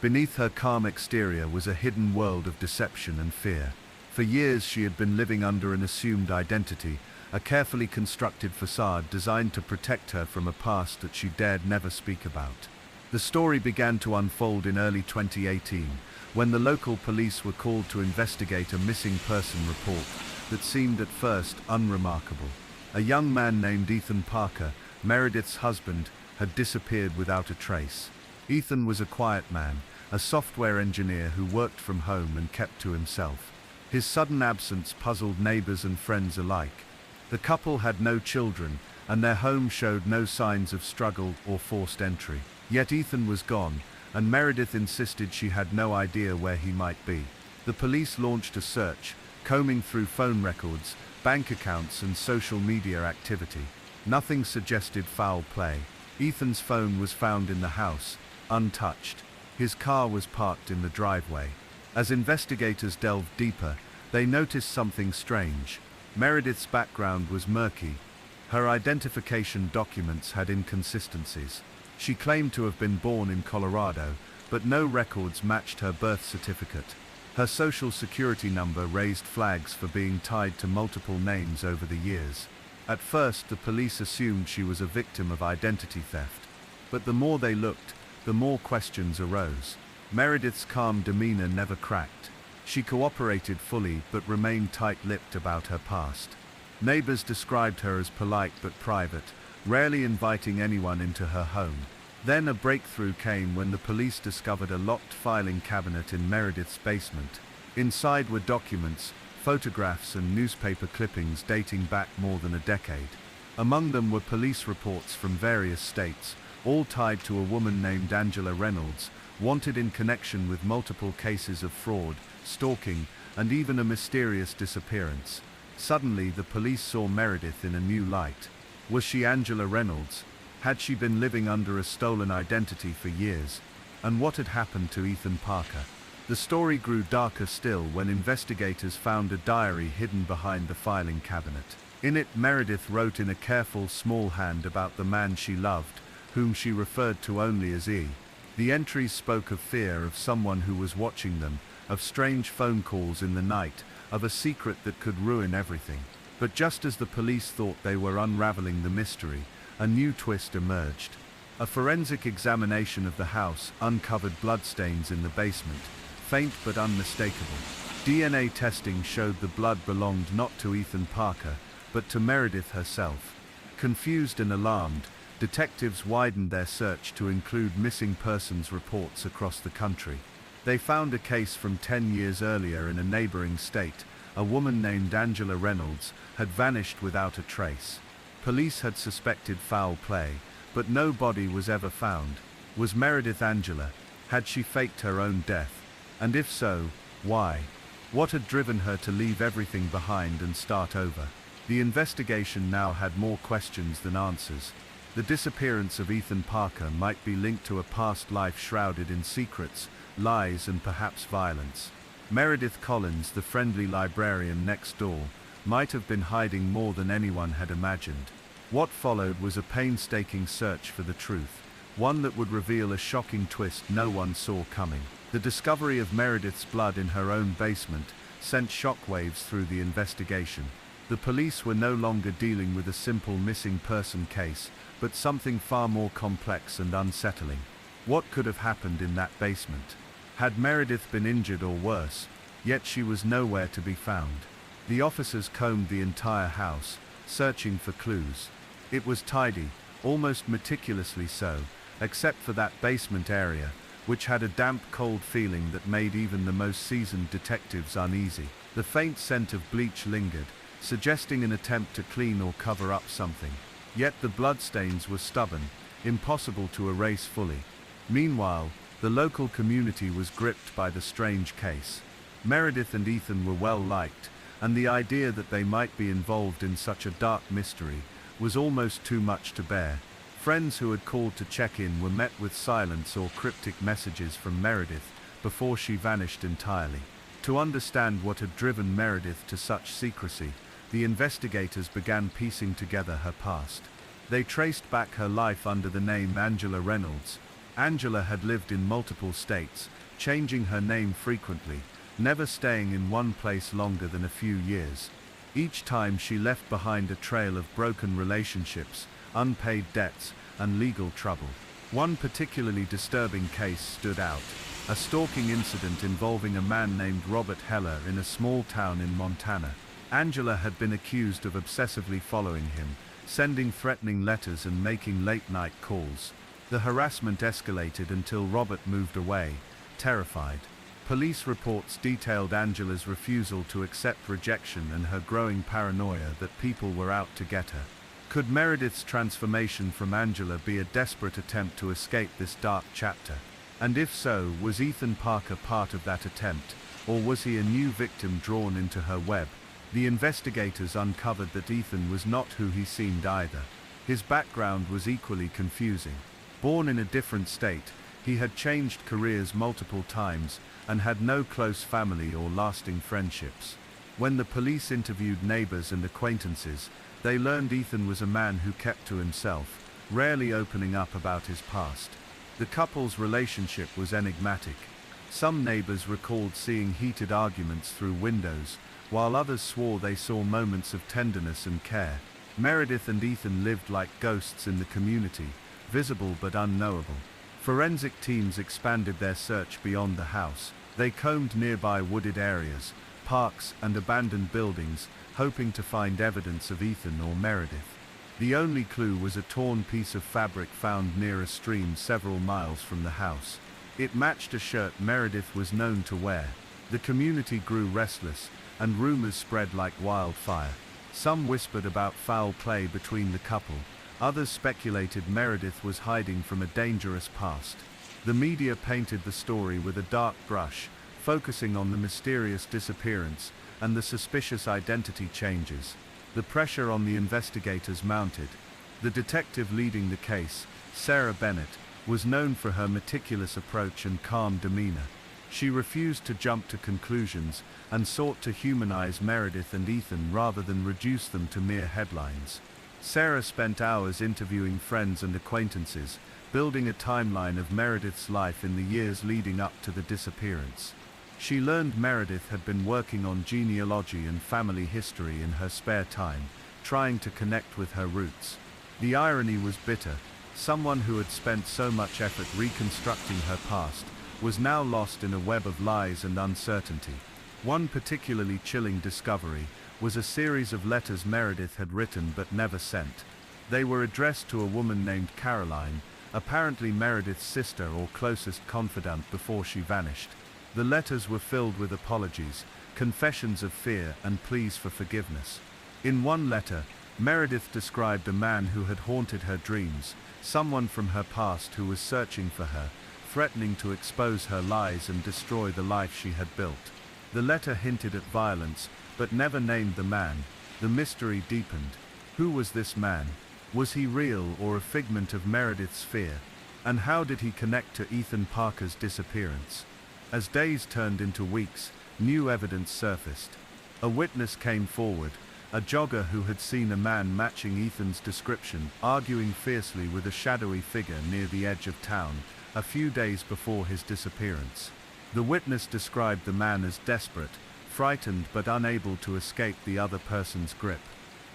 S1: Beneath her calm exterior was a hidden world of deception and fear. For years she had been living under an assumed identity, a carefully constructed facade designed to protect her from a past that she dared never speak about. The story began to unfold in early 2018, when the local police were called to investigate a missing person report that seemed at first unremarkable. A young man named Ethan Parker, Meredith's husband, had disappeared without a trace. Ethan was a quiet man, a software engineer who worked from home and kept to himself. His sudden absence puzzled neighbors and friends alike. The couple had no children, and their home showed no signs of struggle or forced entry. Yet Ethan was gone, and Meredith insisted she had no idea where he might be. The police launched a search, combing through phone records, bank accounts, and social media activity. Nothing suggested foul play. Ethan's phone was found in the house, untouched. His car was parked in the driveway. As investigators delved deeper, they noticed something strange. Meredith's background was murky. Her identification documents had inconsistencies. She claimed to have been born in Colorado, but no records matched her birth certificate. Her social security number raised flags for being tied to multiple names over the years. At first, the police assumed she was a victim of identity theft. But the more they looked, the more questions arose. Meredith's calm demeanor never cracked. She cooperated fully but remained tight-lipped about her past. Neighbors described her as polite but private, rarely inviting anyone into her home. Then a breakthrough came when the police discovered a locked filing cabinet in Meredith's basement. Inside were documents, photographs and newspaper clippings dating back more than a decade. Among them were police reports from various states, all tied to a woman named Angela Reynolds, wanted in connection with multiple cases of fraud, stalking, and even a mysterious disappearance. Suddenly, the police saw Meredith in a new light. Was she Angela Reynolds? Had she been living under a stolen identity for years? And what had happened to Ethan Parker? The story grew darker still when investigators found a diary hidden behind the filing cabinet. In it, Meredith wrote in a careful, small hand about the man she loved, whom she referred to only as E. The entries spoke of fear of someone who was watching them, of strange phone calls in the night, of a secret that could ruin everything. But just as the police thought they were unraveling the mystery, a new twist emerged. A forensic examination of the house uncovered bloodstains in the basement, faint but unmistakable. DNA testing showed the blood belonged not to Ethan Parker, but to Meredith herself. Confused and alarmed, detectives widened their search to include missing persons reports across the country. They found a case from 10 years earlier in a neighboring state. A woman named Angela Reynolds had vanished without a trace. Police had suspected foul play, but no body was ever found. Was Meredith Angela? Had she faked her own death? And if so, why? What had driven her to leave everything behind and start over? The investigation now had more questions than answers. The disappearance of Ethan Parker might be linked to a past life shrouded in secrets, lies and perhaps violence. Meredith Collins, the friendly librarian next door, might have been hiding more than anyone had imagined. What followed was a painstaking search for the truth, one that would reveal a shocking twist no one saw coming. The discovery of Meredith's blood in her own basement sent shockwaves through the investigation. The police were no longer dealing with a simple missing person case, but something far more complex and unsettling. What could have happened in that basement? Had Meredith been injured or worse? Yet she was nowhere to be found. The officers combed the entire house, searching for clues. It was tidy, almost meticulously so, except for that basement area, which had a damp, cold feeling that made even the most seasoned detectives uneasy. The faint scent of bleach lingered, suggesting an attempt to clean or cover up something. Yet the bloodstains were stubborn, impossible to erase fully. Meanwhile, the local community was gripped by the strange case. Meredith and Ethan were well liked, and the idea that they might be involved in such a dark mystery was almost too much to bear. Friends who had called to check in were met with silence or cryptic messages from Meredith before she vanished entirely. To understand what had driven Meredith to such secrecy, the investigators began piecing together her past. They traced back her life under the name Angela Reynolds. Angela had lived in multiple states, changing her name frequently, never staying in one place longer than a few years. Each time she left behind a trail of broken relationships, unpaid debts, and legal trouble. One particularly disturbing case stood out, a stalking incident involving a man named Robert Heller in a small town in Montana. Angela had been accused of obsessively following him, sending threatening letters and making late-night calls. The harassment escalated until Robert moved away, terrified. Police reports detailed Angela's refusal to accept rejection and her growing paranoia that people were out to get her. Could Meredith's transformation from Angela be a desperate attempt to escape this dark chapter? And if so, was Ethan Parker part of that attempt, or was he a new victim drawn into her web? The investigators uncovered that Ethan was not who he seemed either. His background was equally confusing. Born in a different state, he had changed careers multiple times and had no close family or lasting friendships. When the police interviewed neighbors and acquaintances, they learned Ethan was a man who kept to himself, rarely opening up about his past. The couple's relationship was enigmatic. Some neighbors recalled seeing heated arguments through windows, while others swore they saw moments of tenderness and care. Meredith and Ethan lived like ghosts in the community, visible but unknowable. Forensic teams expanded their search beyond the house. They combed nearby wooded areas, parks, and abandoned buildings, hoping to find evidence of Ethan or Meredith. The only clue was a torn piece of fabric found near a stream several miles from the house. It matched a shirt Meredith was known to wear. The community grew restless, and rumors spread like wildfire. Some whispered about foul play between the couple. Others speculated Meredith was hiding from a dangerous past. The media painted the story with a dark brush, focusing on the mysterious disappearance and the suspicious identity changes. The pressure on the investigators mounted. The detective leading the case, Sarah Bennett, was known for her meticulous approach and calm demeanor. She refused to jump to conclusions and sought to humanize Meredith and Ethan rather than reduce them to mere headlines. Sarah spent hours interviewing friends and acquaintances, building a timeline of Meredith's life in the years leading up to the disappearance. She learned Meredith had been working on genealogy and family history in her spare time, trying to connect with her roots. The irony was bitter. Someone who had spent so much effort reconstructing her past was now lost in a web of lies and uncertainty. One particularly chilling discovery was a series of letters Meredith had written but never sent. They were addressed to a woman named Caroline, apparently Meredith's sister or closest confidant before she vanished. The letters were filled with apologies, confessions of fear, and pleas for forgiveness. In one letter, Meredith described a man who had haunted her dreams, someone from her past who was searching for her, threatening to expose her lies and destroy the life she had built. The letter hinted at violence, but never named the man. The mystery deepened. Who was this man? Was he real or a figment of Meredith's fear? And how did he connect to Ethan Parker's disappearance? As days turned into weeks, new evidence surfaced. A witness came forward, a jogger who had seen a man matching Ethan's description, arguing fiercely with a shadowy figure near the edge of town, a few days before his disappearance. The witness described the man as desperate, frightened but unable to escape the other person's grip.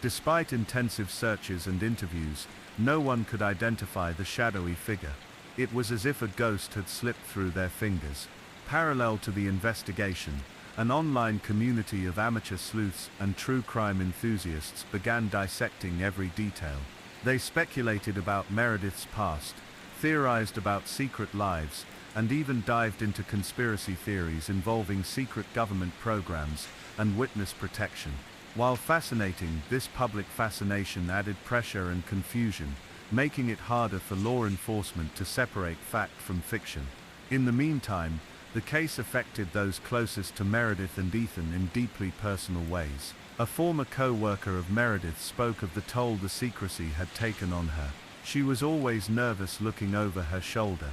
S1: Despite intensive searches and interviews, no one could identify the shadowy figure. It was as if a ghost had slipped through their fingers. Parallel to the investigation, an online community of amateur sleuths and true crime enthusiasts began dissecting every detail. They speculated about Meredith's past, theorized about secret lives, and even dived into conspiracy theories involving secret government programs and witness protection. While fascinating, this public fascination added pressure and confusion, making it harder for law enforcement to separate fact from fiction. In the meantime, the case affected those closest to Meredith and Ethan in deeply personal ways. A former co-worker of Meredith spoke of the toll the secrecy had taken on her. She was always nervous looking over her shoulder.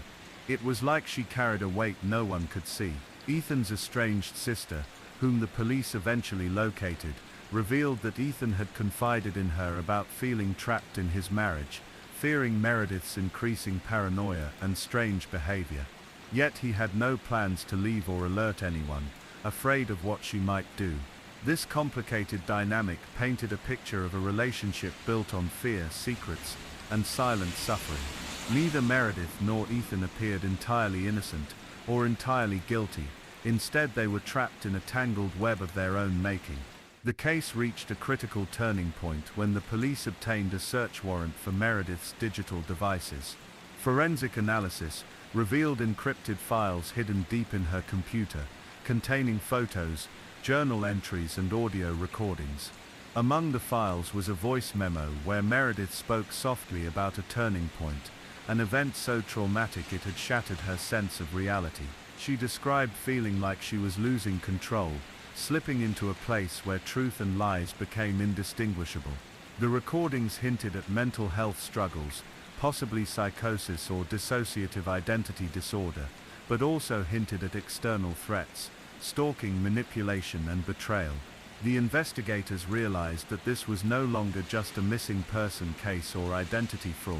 S1: It was like she carried a weight no one could see. Ethan's estranged sister, whom the police eventually located, revealed that Ethan had confided in her about feeling trapped in his marriage, fearing Meredith's increasing paranoia and strange behavior. Yet he had no plans to leave or alert anyone, afraid of what she might do. This complicated dynamic painted a picture of a relationship built on fear, secrets, and silent suffering. Neither Meredith nor Ethan appeared entirely innocent or entirely guilty. Instead, they were trapped in a tangled web of their own making. The case reached a critical turning point when the police obtained a search warrant for Meredith's digital devices. Forensic analysis revealed encrypted files hidden deep in her computer, containing photos, journal entries, and audio recordings. Among the files was a voice memo where Meredith spoke softly about a turning point, an event so traumatic it had shattered her sense of reality. She described feeling like she was losing control, slipping into a place where truth and lies became indistinguishable. The recordings hinted at mental health struggles, possibly psychosis or dissociative identity disorder, but also hinted at external threats, stalking, manipulation, and betrayal. The investigators realized that this was no longer just a missing person case or identity fraud.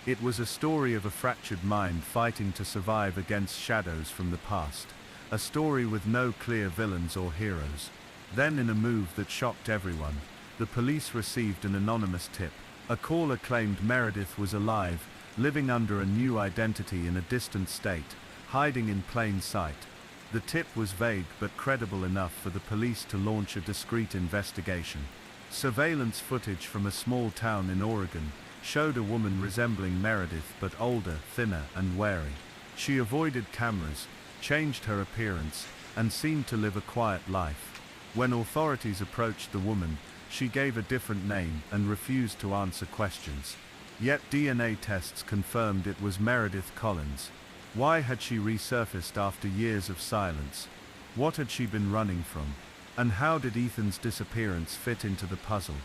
S1: It was a story of a fractured mind fighting to survive against shadows from the past, a story with no clear villains or heroes. Then, in a move that shocked everyone, the police received an anonymous tip. A caller claimed Meredith was alive, living under a new identity in a distant state, hiding in plain sight. The tip was vague but credible enough for the police to launch a discreet investigation. Surveillance footage from a small town in Oregon showed a woman resembling Meredith but older, thinner, and wary. She avoided cameras, changed her appearance, and seemed to live a quiet life. When authorities approached the woman, she gave a different name and refused to answer questions. Yet DNA tests confirmed it was Meredith Collins. Why had she resurfaced after years of silence? What had she been running from? And how did Ethan's disappearance fit into the puzzle?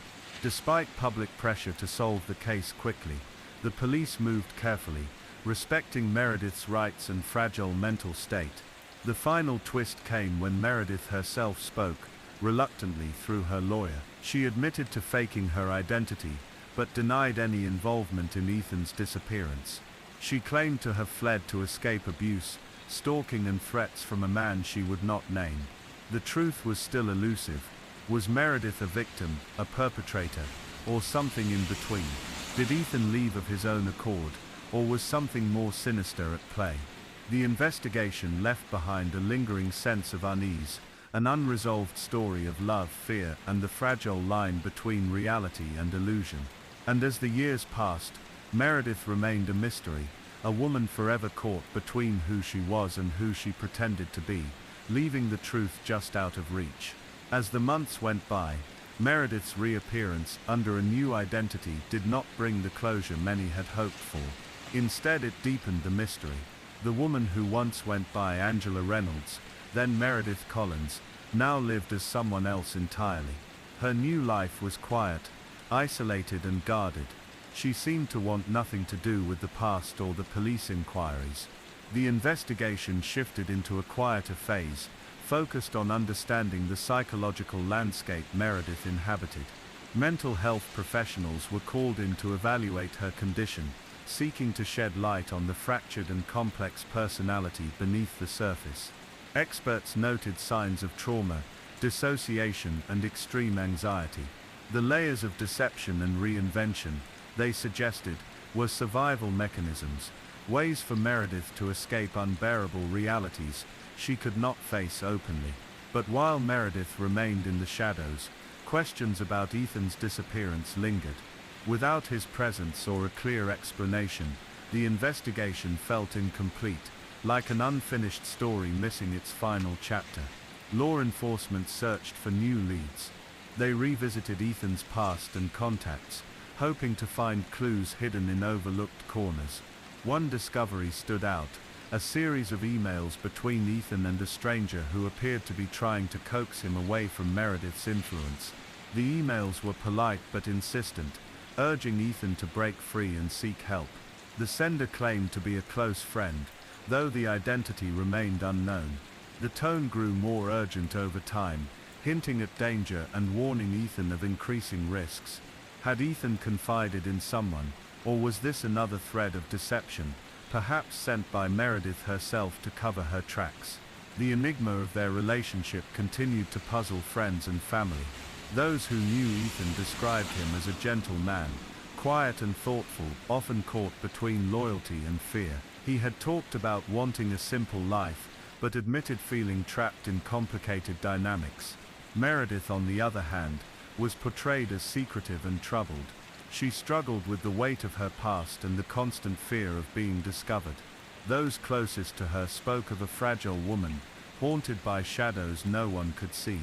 S1: Despite public pressure to solve the case quickly, the police moved carefully, respecting Meredith's rights and fragile mental state. The final twist came when Meredith herself spoke, reluctantly through her lawyer. She admitted to faking her identity, but denied any involvement in Ethan's disappearance. She claimed to have fled to escape abuse, stalking and threats from a man she would not name. The truth was still elusive. Was Meredith a victim, a perpetrator, or something in between? Did Ethan leave of his own accord, or was something more sinister at play? The investigation left behind a lingering sense of unease, an unresolved story of love, fear, and the fragile line between reality and illusion. And as the years passed, Meredith remained a mystery, a woman forever caught between who she was and who she pretended to be, leaving the truth just out of reach. As the months went by, Meredith's reappearance under a new identity did not bring the closure many had hoped for. Instead, it deepened the mystery. The woman who once went by Angela Reynolds, then Meredith Collins, now lived as someone else entirely. Her new life was quiet, isolated and guarded. She seemed to want nothing to do with the past or the police inquiries. The investigation shifted into a quieter phase, focused on understanding the psychological landscape Meredith inhabited. Mental health professionals were called in to evaluate her condition, seeking to shed light on the fractured and complex personality beneath the surface. Experts noted signs of trauma, dissociation, and extreme anxiety. The layers of deception and reinvention, they suggested, were survival mechanisms, ways for Meredith to escape unbearable realities she could not face openly. But while Meredith remained in the shadows, questions about Ethan's disappearance lingered. Without his presence or a clear explanation, the investigation felt incomplete, like an unfinished story missing its final chapter. Law enforcement searched for new leads. They revisited Ethan's past and contacts, hoping to find clues hidden in overlooked corners. One discovery stood out: a series of emails between Ethan and a stranger who appeared to be trying to coax him away from Meredith's influence. The emails were polite but insistent, urging Ethan to break free and seek help. The sender claimed to be a close friend, though the identity remained unknown. The tone grew more urgent over time, hinting at danger and warning Ethan of increasing risks. Had Ethan confided in someone, or was this another thread of deception, perhaps sent by Meredith herself to cover her tracks? The enigma of their relationship continued to puzzle friends and family. Those who knew Ethan described him as a gentle man, quiet and thoughtful, often caught between loyalty and fear. He had talked about wanting a simple life, but admitted feeling trapped in complicated dynamics. Meredith, on the other hand, was portrayed as secretive and troubled. She struggled with the weight of her past and the constant fear of being discovered. Those closest to her spoke of a fragile woman, haunted by shadows no one could see.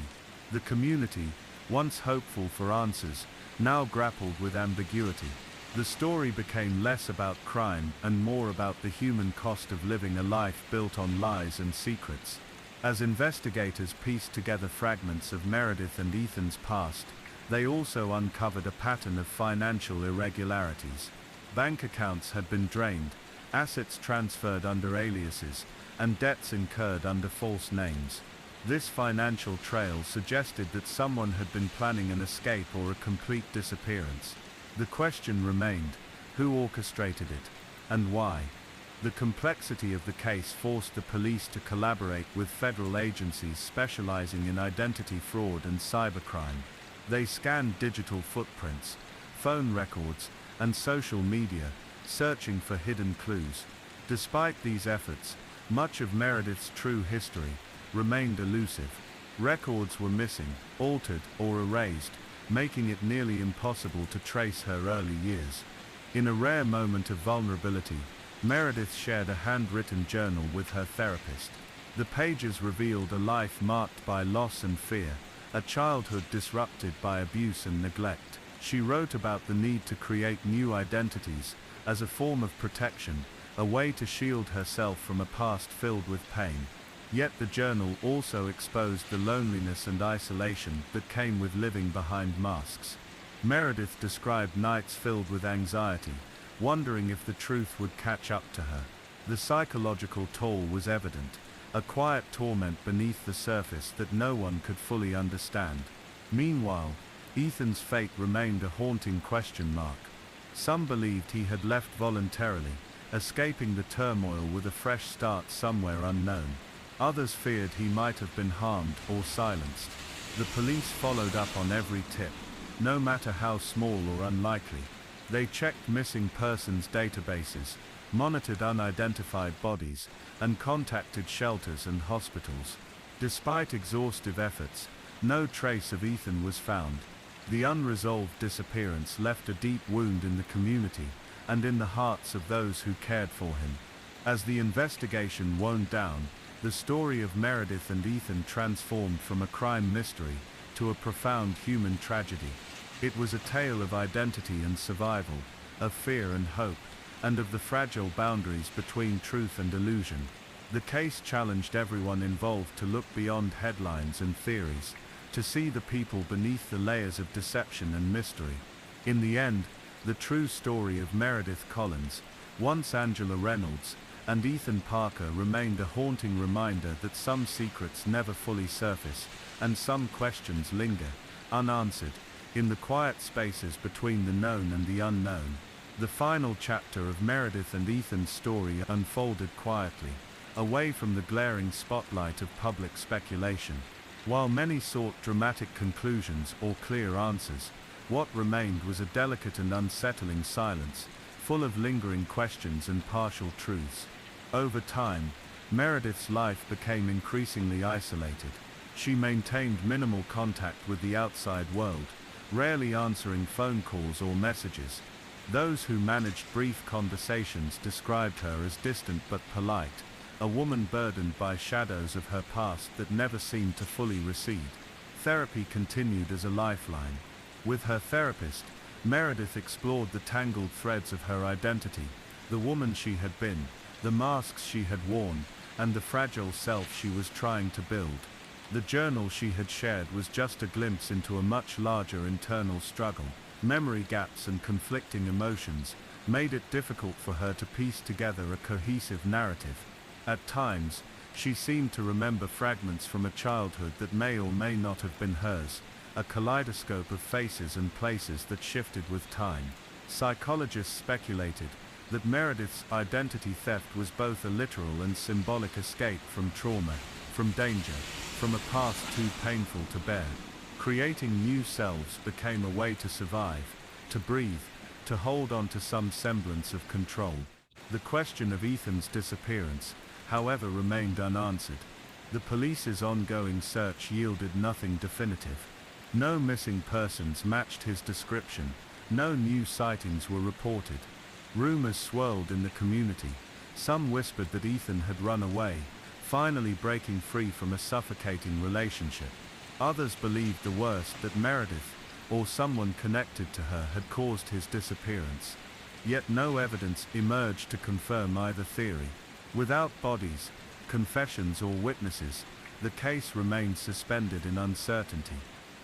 S1: The community, once hopeful for answers, now grappled with ambiguity. The story became less about crime and more about the human cost of living a life built on lies and secrets. As investigators pieced together fragments of Meredith and Ethan's past, they also uncovered a pattern of financial irregularities. Bank accounts had been drained, assets transferred under aliases, and debts incurred under false names. This financial trail suggested that someone had been planning an escape or a complete disappearance. The question remained: who orchestrated it, and why? The complexity of the case forced the police to collaborate with federal agencies specializing in identity fraud and cybercrime. They scanned digital footprints, phone records, and social media,
S2: searching for hidden clues. Despite these efforts, much of Meredith's true history remained elusive. Records were missing, altered, or erased, making it nearly impossible to trace her early years. In a rare moment of vulnerability, Meredith shared a handwritten journal with her therapist. The pages revealed a life marked by loss and fear, a childhood disrupted by abuse and neglect. She wrote about the need to create new identities as a form of protection, a way to shield herself from a past filled with pain. Yet the journal also exposed the loneliness and isolation that came with living behind masks. Meredith described nights filled with anxiety, wondering if the truth would catch up to her. The psychological toll was evident, a quiet torment beneath the surface that no one could fully understand. Meanwhile, Ethan's fate remained a haunting question mark. Some believed he had left voluntarily, escaping the turmoil with a fresh start somewhere unknown. Others feared he might have been harmed or silenced. The police followed up on every tip, no matter how small or unlikely. They checked missing persons databases, monitored unidentified bodies, and contacted shelters and hospitals. Despite exhaustive efforts, no trace of Ethan was found. The unresolved disappearance left a deep wound in the community and in the hearts of those who cared for him. As the investigation wound down, the story of Meredith and Ethan transformed from a crime mystery to a profound human tragedy. It was a tale of identity and survival, of fear and hope, and of the fragile boundaries between truth and illusion. The case challenged everyone involved to look beyond headlines and theories, to see the people beneath the layers of deception and mystery. In the end, the true story of Meredith Collins, once Angela Reynolds, and Ethan Parker remained a haunting reminder that some secrets never fully surface, and some questions linger, unanswered, in the quiet spaces between the known and the unknown. The final chapter of Meredith and Ethan's story unfolded quietly, away from the glaring spotlight of public speculation. While many sought dramatic conclusions or clear answers, what remained was a delicate and unsettling silence, full of lingering questions and partial truths. Over time, Meredith's life became increasingly isolated. She maintained minimal contact with the outside world, rarely answering phone calls or messages. Those who managed brief conversations described her as distant but polite, a woman burdened by shadows of her past that never seemed to fully recede. Therapy continued as a lifeline. With her therapist, Meredith explored the tangled threads of her identity, the woman she had been, the masks she had worn, and the fragile self she was trying to build. The journal she had shared was just a glimpse into a much larger internal struggle. Memory gaps and conflicting emotions made it difficult for her to piece together a cohesive narrative. At times, she seemed to remember fragments from a childhood that may or may not have been hers, a kaleidoscope of faces and places that shifted with time. Psychologists speculated that Meredith's identity theft was both a literal and symbolic escape from trauma, from danger, from a past too painful to bear. Creating new selves became a way to survive, to breathe, to hold on to some semblance of control. The question of Ethan's disappearance, however, remained unanswered. The police's ongoing search yielded nothing definitive. No missing persons matched his description, no new sightings were reported. Rumors swirled in the community. Some whispered that Ethan had run away, finally breaking free from a suffocating relationship. Others believed the worst, that Meredith, or someone connected to her, had caused his disappearance. Yet no evidence emerged to confirm either theory. Without bodies, confessions or witnesses, the case remained suspended in uncertainty.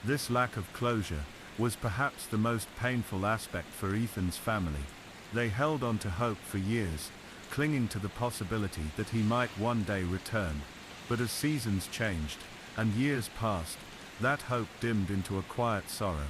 S2: This lack of closure was perhaps the most painful aspect for Ethan's family. They held on to hope for years, clinging to the possibility that he might one day return. But as seasons changed, and years passed, that hope dimmed into a quiet sorrow.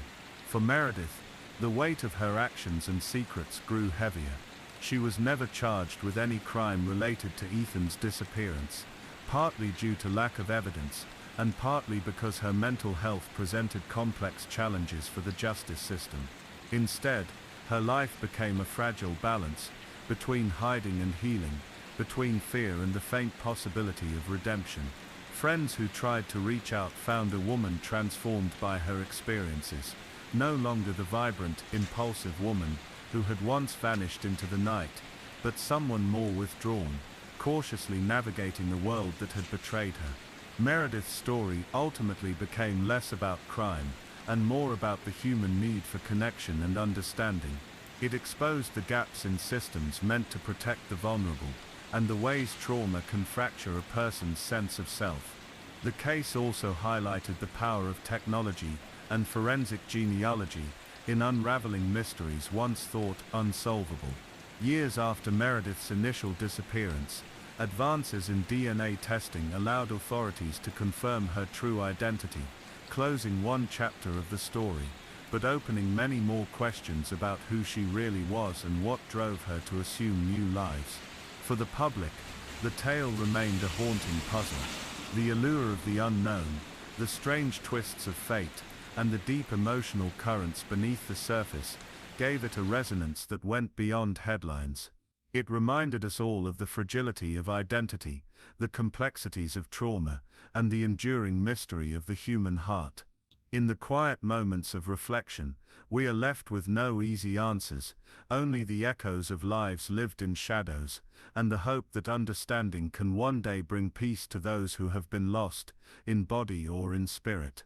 S2: For Meredith, the weight of her actions and secrets grew heavier. She was never charged with any crime related to Ethan's disappearance, partly due to lack of evidence, and partly because her mental health presented complex challenges for the justice system. Instead, her life became a fragile balance, between hiding and healing, between fear and the faint possibility of redemption. Friends who tried to reach out found a woman transformed by her experiences, no longer the vibrant, impulsive woman who had once vanished into the night, but someone more withdrawn, cautiously navigating the world that had betrayed her. Meredith's story ultimately became less about crime, and more about the human need for connection and understanding. It exposed the gaps in systems meant to protect the vulnerable, and the ways trauma can fracture a person's sense of self. The case also highlighted the power of technology and forensic genealogy in unraveling mysteries once thought unsolvable. Years after Meredith's initial disappearance, advances in DNA testing allowed authorities to confirm her true identity, closing one chapter of the story, but opening many more questions about who she really was and what drove her to assume new lives. For the public, the tale remained a haunting puzzle. The allure of the unknown, the strange twists of fate, and the deep emotional currents beneath the surface gave it a resonance that went beyond headlines. It reminded us all of the fragility of identity, the complexities of trauma, and the enduring mystery of the human heart. In the quiet moments of reflection, we are left with no easy answers, only the echoes of lives lived in shadows, and the hope that understanding can one day bring peace to those who have been lost, in body or in spirit.